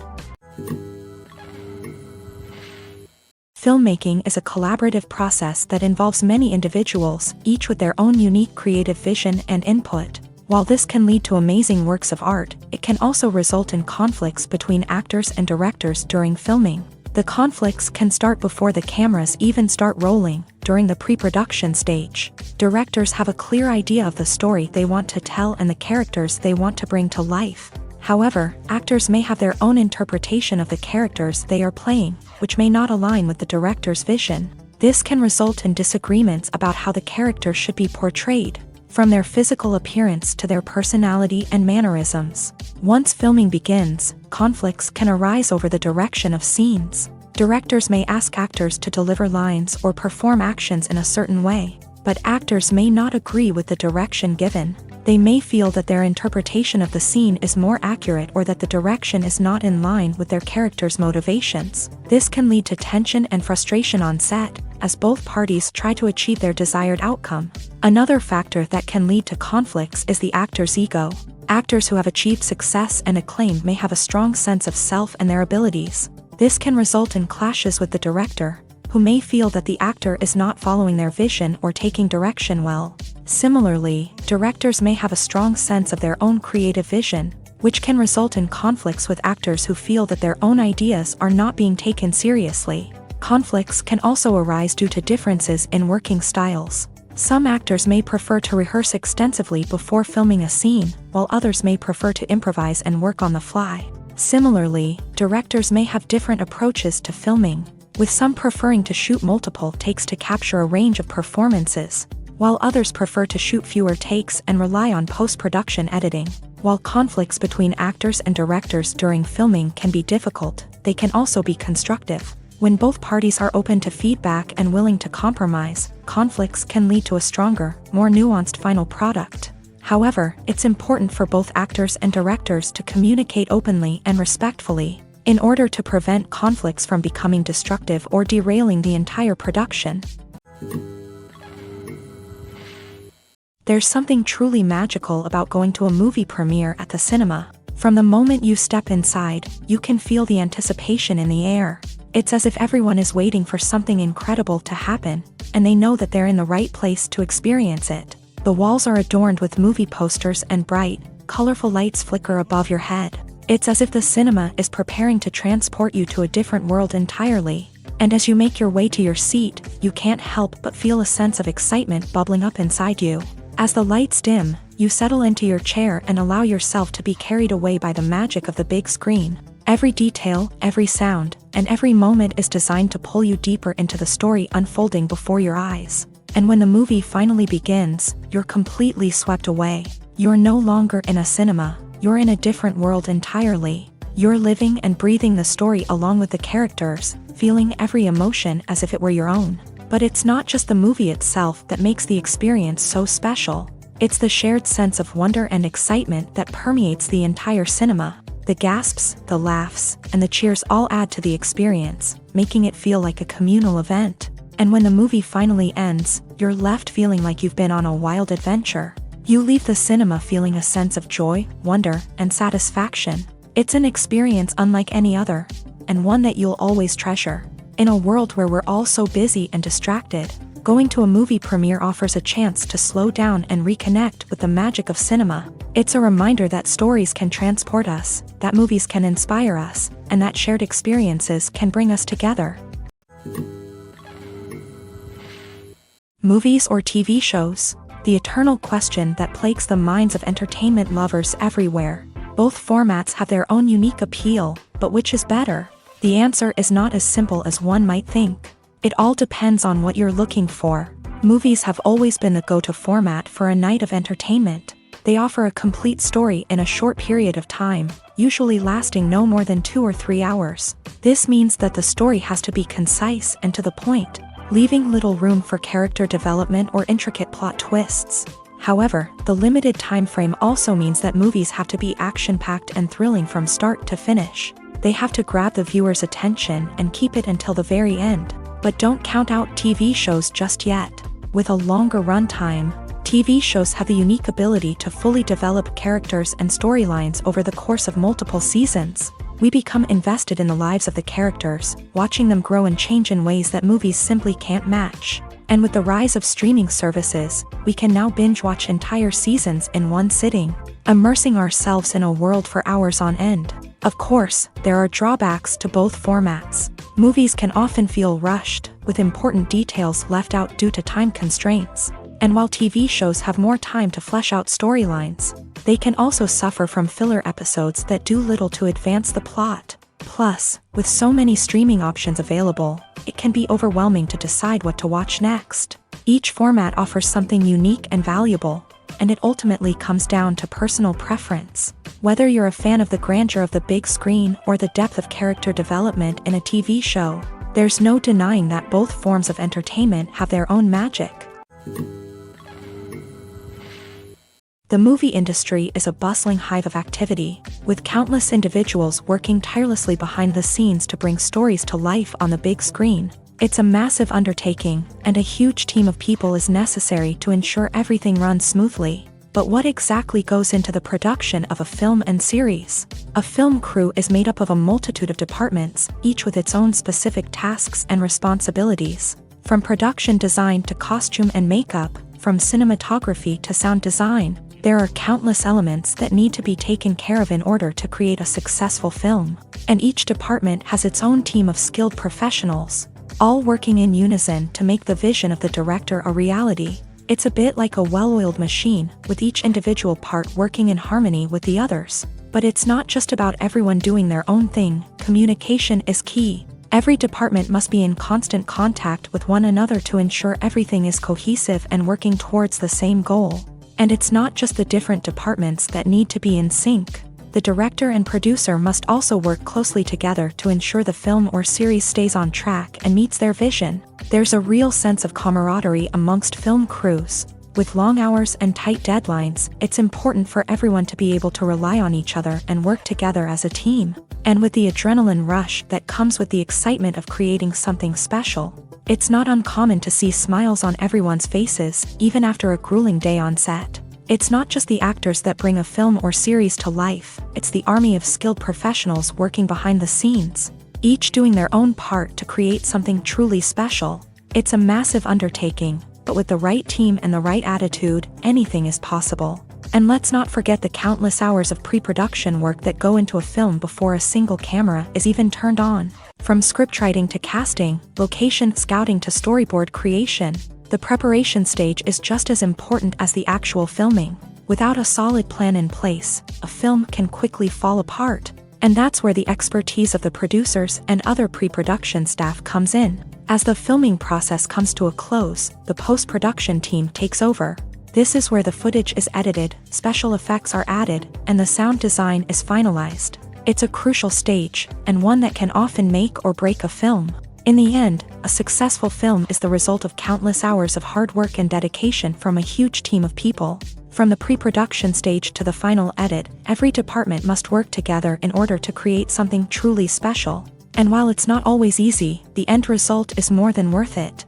Filmmaking is a collaborative process that involves many individuals, each with their own unique creative vision and input. While this can lead to amazing works of art, it can also result in conflicts between actors and directors during filming. The conflicts can start before the cameras even start rolling, during the pre-production stage. Directors have a clear idea of the story they want to tell and the characters they want to bring to life. However, actors may have their own interpretation of the characters they are playing, which may not align with the director's vision. This can result in disagreements about how the character should be portrayed, from their physical appearance to their personality and mannerisms. Once filming begins, conflicts can arise over the direction of scenes. Directors may ask actors to deliver lines or perform actions in a certain way, but actors may not agree with the direction given. They may feel that their interpretation of the scene is more accurate or that the direction is not in line with their character's motivations. This can lead to tension and frustration on set, as both parties try to achieve their desired outcome. Another factor that can lead to conflicts is the actor's ego. Actors who have achieved success and acclaim may have a strong sense of self and their abilities. This can result in clashes with the director, who may feel that the actor is not following their vision or taking direction well. Similarly, directors may have a strong sense of their own creative vision, which can result in conflicts with actors who feel that their own ideas are not being taken seriously. Conflicts can also arise due to differences in working styles. Some actors may prefer to rehearse extensively before filming a scene, while others may prefer to improvise and work on the fly. Similarly, directors may have different approaches to filming, with some preferring to shoot multiple takes to capture a range of performances, while others prefer to shoot fewer takes and rely on post-production editing. While conflicts between actors and directors during filming can be difficult, they can also be constructive. When both parties are open to feedback and willing to compromise, conflicts can lead to a stronger, more nuanced final product. However, it's important for both actors and directors to communicate openly and respectfully, in order to prevent conflicts from becoming destructive or derailing the entire production. There's something truly magical about going to a movie premiere at the cinema. From the moment you step inside, you can feel the anticipation in the air. It's as if everyone is waiting for something incredible to happen, and they know that they're in the right place to experience it. The walls are adorned with movie posters and bright, colorful lights flicker above your head. It's as if the cinema is preparing to transport you to a different world entirely. And as you make your way to your seat, you can't help but feel a sense of excitement bubbling up inside you. As the lights dim, you settle into your chair and allow yourself to be carried away by the magic of the big screen. Every detail, every sound, and every moment is designed to pull you deeper into the story unfolding before your eyes. And when the movie finally begins, you're completely swept away. You're no longer in a cinema, you're in a different world entirely. You're living and breathing the story along with the characters, feeling every emotion as if it were your own. But it's not just the movie itself that makes the experience so special. It's the shared sense of wonder and excitement that permeates the entire cinema. The gasps, the laughs, and the cheers all add to the experience, making it feel like a communal event. And when the movie finally ends, you're left feeling like you've been on a wild adventure. You leave the cinema feeling a sense of joy, wonder, and satisfaction. It's an experience unlike any other, and one that you'll always treasure. In a world where we're all so busy and distracted, going to a movie premiere offers a chance to slow down and reconnect with the magic of cinema. It's a reminder that stories can transport us, that movies can inspire us, and that shared experiences can bring us together. Movies or TV shows? The eternal question that plagues the minds of entertainment lovers everywhere. Both formats have their own unique appeal, but which is better? The answer is not as simple as one might think. It all depends on what you're looking for. Movies have always been the go-to format for a night of entertainment. They offer a complete story in a short period of time, usually lasting no more than 2 or 3 hours. This means that the story has to be concise and to the point, leaving little room for character development or intricate plot twists. However, the limited time frame also means that movies have to be action-packed and thrilling from start to finish. They have to grab the viewer's attention and keep it until the very end. But don't count out TV shows just yet. With a longer runtime, TV shows have the unique ability to fully develop characters and storylines over the course of multiple seasons. We become invested in the lives of the characters, watching them grow and change in ways that movies simply can't match. And with the rise of streaming services, we can now binge-watch entire seasons in one sitting, immersing ourselves in a world for hours on end. Of course, there are drawbacks to both formats. Movies can often feel rushed, with important details left out due to time constraints. And while TV shows have more time to flesh out storylines, they can also suffer from filler episodes that do little to advance the plot. Plus, with so many streaming options available, it can be overwhelming to decide what to watch next. Each format offers something unique and valuable, and it ultimately comes down to personal preference. Whether you're a fan of the grandeur of the big screen or the depth of character development in a TV show, there's no denying that both forms of entertainment have their own magic. The movie industry is a bustling hive of activity, with countless individuals working tirelessly behind the scenes to bring stories to life on the big screen. It's a massive undertaking, and a huge team of people is necessary to ensure everything runs smoothly. But what exactly goes into the production of a film and series? A film crew is made up of a multitude of departments, each with its own specific tasks and responsibilities. From production design to costume and makeup, from cinematography to sound design, there are countless elements that need to be taken care of in order to create a successful film. And each department has its own team of skilled professionals, all working in unison to make the vision of the director a reality. It's a bit like a well-oiled machine, with each individual part working in harmony with the others. But it's not just about everyone doing their own thing. Communication is key. Every department must be in constant contact with one another to ensure everything is cohesive and working towards the same goal. And it's not just the different departments that need to be in sync. The director and producer must also work closely together to ensure the film or series stays on track and meets their vision. There's a real sense of camaraderie amongst film crews. With long hours and tight deadlines, it's important for everyone to be able to rely on each other and work together as a team. And with the adrenaline rush that comes with the excitement of creating something special, it's not uncommon to see smiles on everyone's faces, even after a grueling day on set. It's not just the actors that bring a film or series to life, it's the army of skilled professionals working behind the scenes, each doing their own part to create something truly special. It's a massive undertaking, but with the right team and the right attitude, anything is possible. And let's not forget the countless hours of pre-production work that go into a film before a single camera is even turned on. From scriptwriting to casting, location scouting to storyboard creation, the preparation stage is just as important as the actual filming. Without a solid plan in place, a film can quickly fall apart. And that's where the expertise of the producers and other pre-production staff comes in. As the filming process comes to a close, the post-production team takes over. This is where the footage is edited, special effects are added, and the sound design is finalized. It's a crucial stage, and one that can often make or break a film. In the end, a successful film is the result of countless hours of hard work and dedication from a huge team of people. From the pre-production stage to the final edit, every department must work together in order to create something truly special. And while it's not always easy, the end result is more than worth it.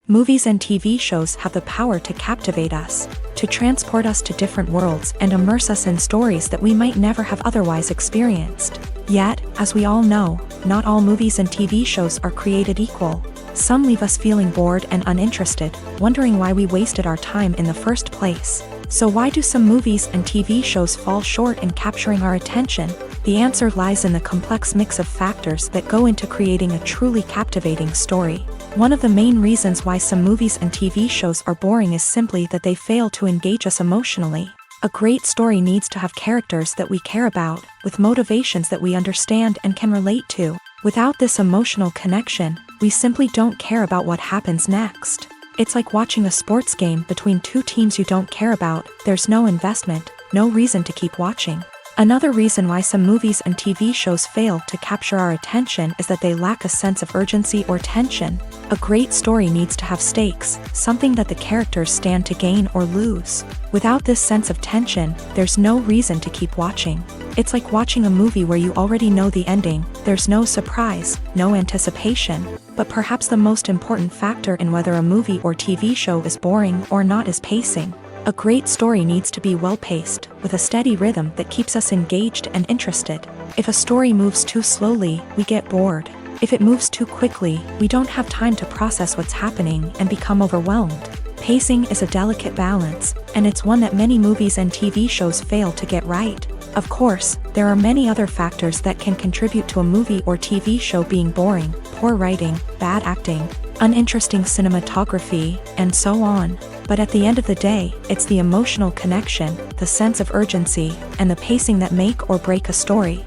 Movies and TV shows have the power to captivate us, to transport us to different worlds and immerse us in stories that we might never have otherwise experienced. Yet, as we all know, not all movies and TV shows are created equal. Some leave us feeling bored and uninterested, wondering why we wasted our time in the first place. So why do some movies and TV shows fall short in capturing our attention? The answer lies in the complex mix of factors that go into creating a truly captivating story. One of the main reasons why some movies and TV shows are boring is simply that they fail to engage us emotionally. A great story needs to have characters that we care about, with motivations that we understand and can relate to. Without this emotional connection, we simply don't care about what happens next. It's like watching a sports game between two teams you don't care about. There's no investment, no reason to keep watching. Another reason why some movies and TV shows fail to capture our attention is that they lack a sense of urgency or tension. A great story needs to have stakes, something that the characters stand to gain or lose. Without this sense of tension, there's no reason to keep watching. It's like watching a movie where you already know the ending, there's no surprise, no anticipation. But perhaps the most important factor in whether a movie or TV show is boring or not is pacing. A great story needs to be well-paced, with a steady rhythm that keeps us engaged and interested. If a story moves too slowly, we get bored. If it moves too quickly, we don't have time to process what's happening and become overwhelmed. Pacing is a delicate balance, and it's one that many movies and TV shows fail to get right. Of course, there are many other factors that can contribute to a movie or TV show being boring: poor writing, bad acting, uninteresting cinematography, and so on. But at the end of the day, it's the emotional connection, the sense of urgency, and the pacing that make or break a story.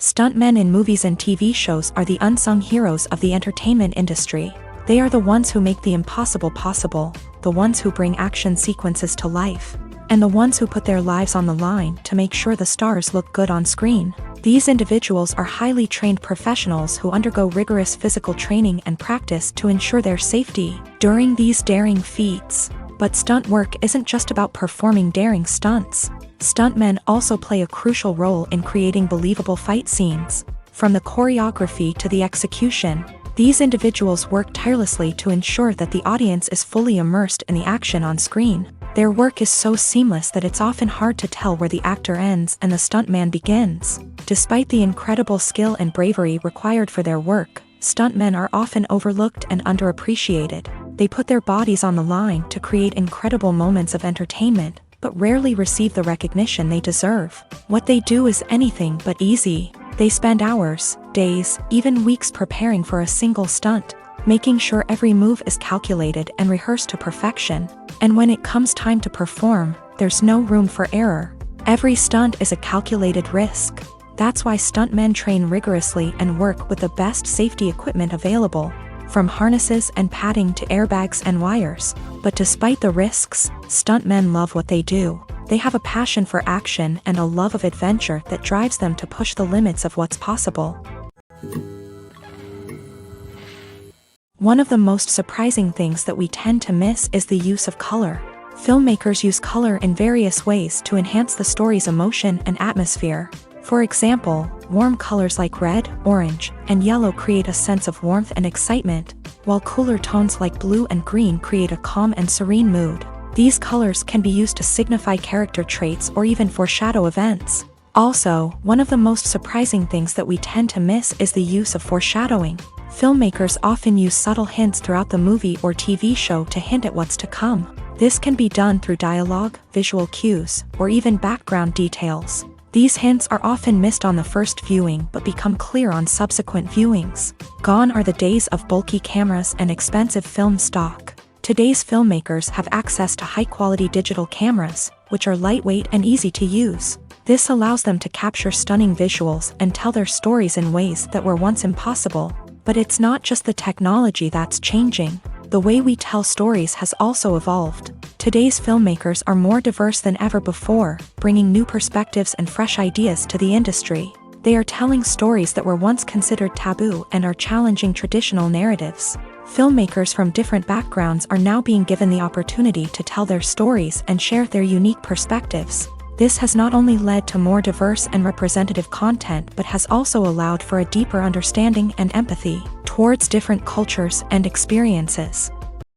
Stuntmen in movies and TV shows are the unsung heroes of the entertainment industry. They are the ones who make the impossible possible, the ones who bring action sequences to life, and the ones who put their lives on the line to make sure the stars look good on screen. These individuals are highly trained professionals who undergo rigorous physical training and practice to ensure their safety during these daring feats. But stunt work isn't just about performing daring stunts. Stuntmen also play a crucial role in creating believable fight scenes. From the choreography to the execution, these individuals work tirelessly to ensure that the audience is fully immersed in the action on screen. Their work is so seamless that it's often hard to tell where the actor ends and the stuntman begins. Despite the incredible skill and bravery required for their work, stuntmen are often overlooked and underappreciated. They put their bodies on the line to create incredible moments of entertainment, but rarely receive the recognition they deserve. What they do is anything but easy. They spend hours, days, even weeks preparing for a single stunt, making sure every move is calculated and rehearsed to perfection. And when it comes time to perform, there's no room for error. Every stunt is a calculated risk. That's why stuntmen train rigorously and work with the best safety equipment available, from harnesses and padding to airbags and wires. But despite the risks, stuntmen love what they do. They have a passion for action and a love of adventure that drives them to push the limits of what's possible. One of the most surprising things that we tend to miss is the use of color. Filmmakers use color in various ways to enhance the story's emotion and atmosphere. For example, warm colors like red, orange, and yellow create a sense of warmth and excitement, while cooler tones like blue and green create a calm and serene mood. These colors can be used to signify character traits or even foreshadow events. Also, one of the most surprising things that we tend to miss is the use of foreshadowing. Filmmakers often use subtle hints throughout the movie or TV show to hint at what's to come. This can be done through dialogue, visual cues, or even background details. These hints are often missed on the first viewing but become clear on subsequent viewings. Gone are the days of bulky cameras and expensive film stock. Today's filmmakers have access to high-quality digital cameras, which are lightweight and easy to use. This allows them to capture stunning visuals and tell their stories in ways that were once impossible. But it's not just the technology that's changing. The way we tell stories has also evolved. Today's filmmakers are more diverse than ever before, bringing new perspectives and fresh ideas to the industry. They are telling stories that were once considered taboo and are challenging traditional narratives. Filmmakers from different backgrounds are now being given the opportunity to tell their stories and share their unique perspectives. This has not only led to more diverse and representative content but has also allowed for a deeper understanding and empathy towards different cultures and experiences.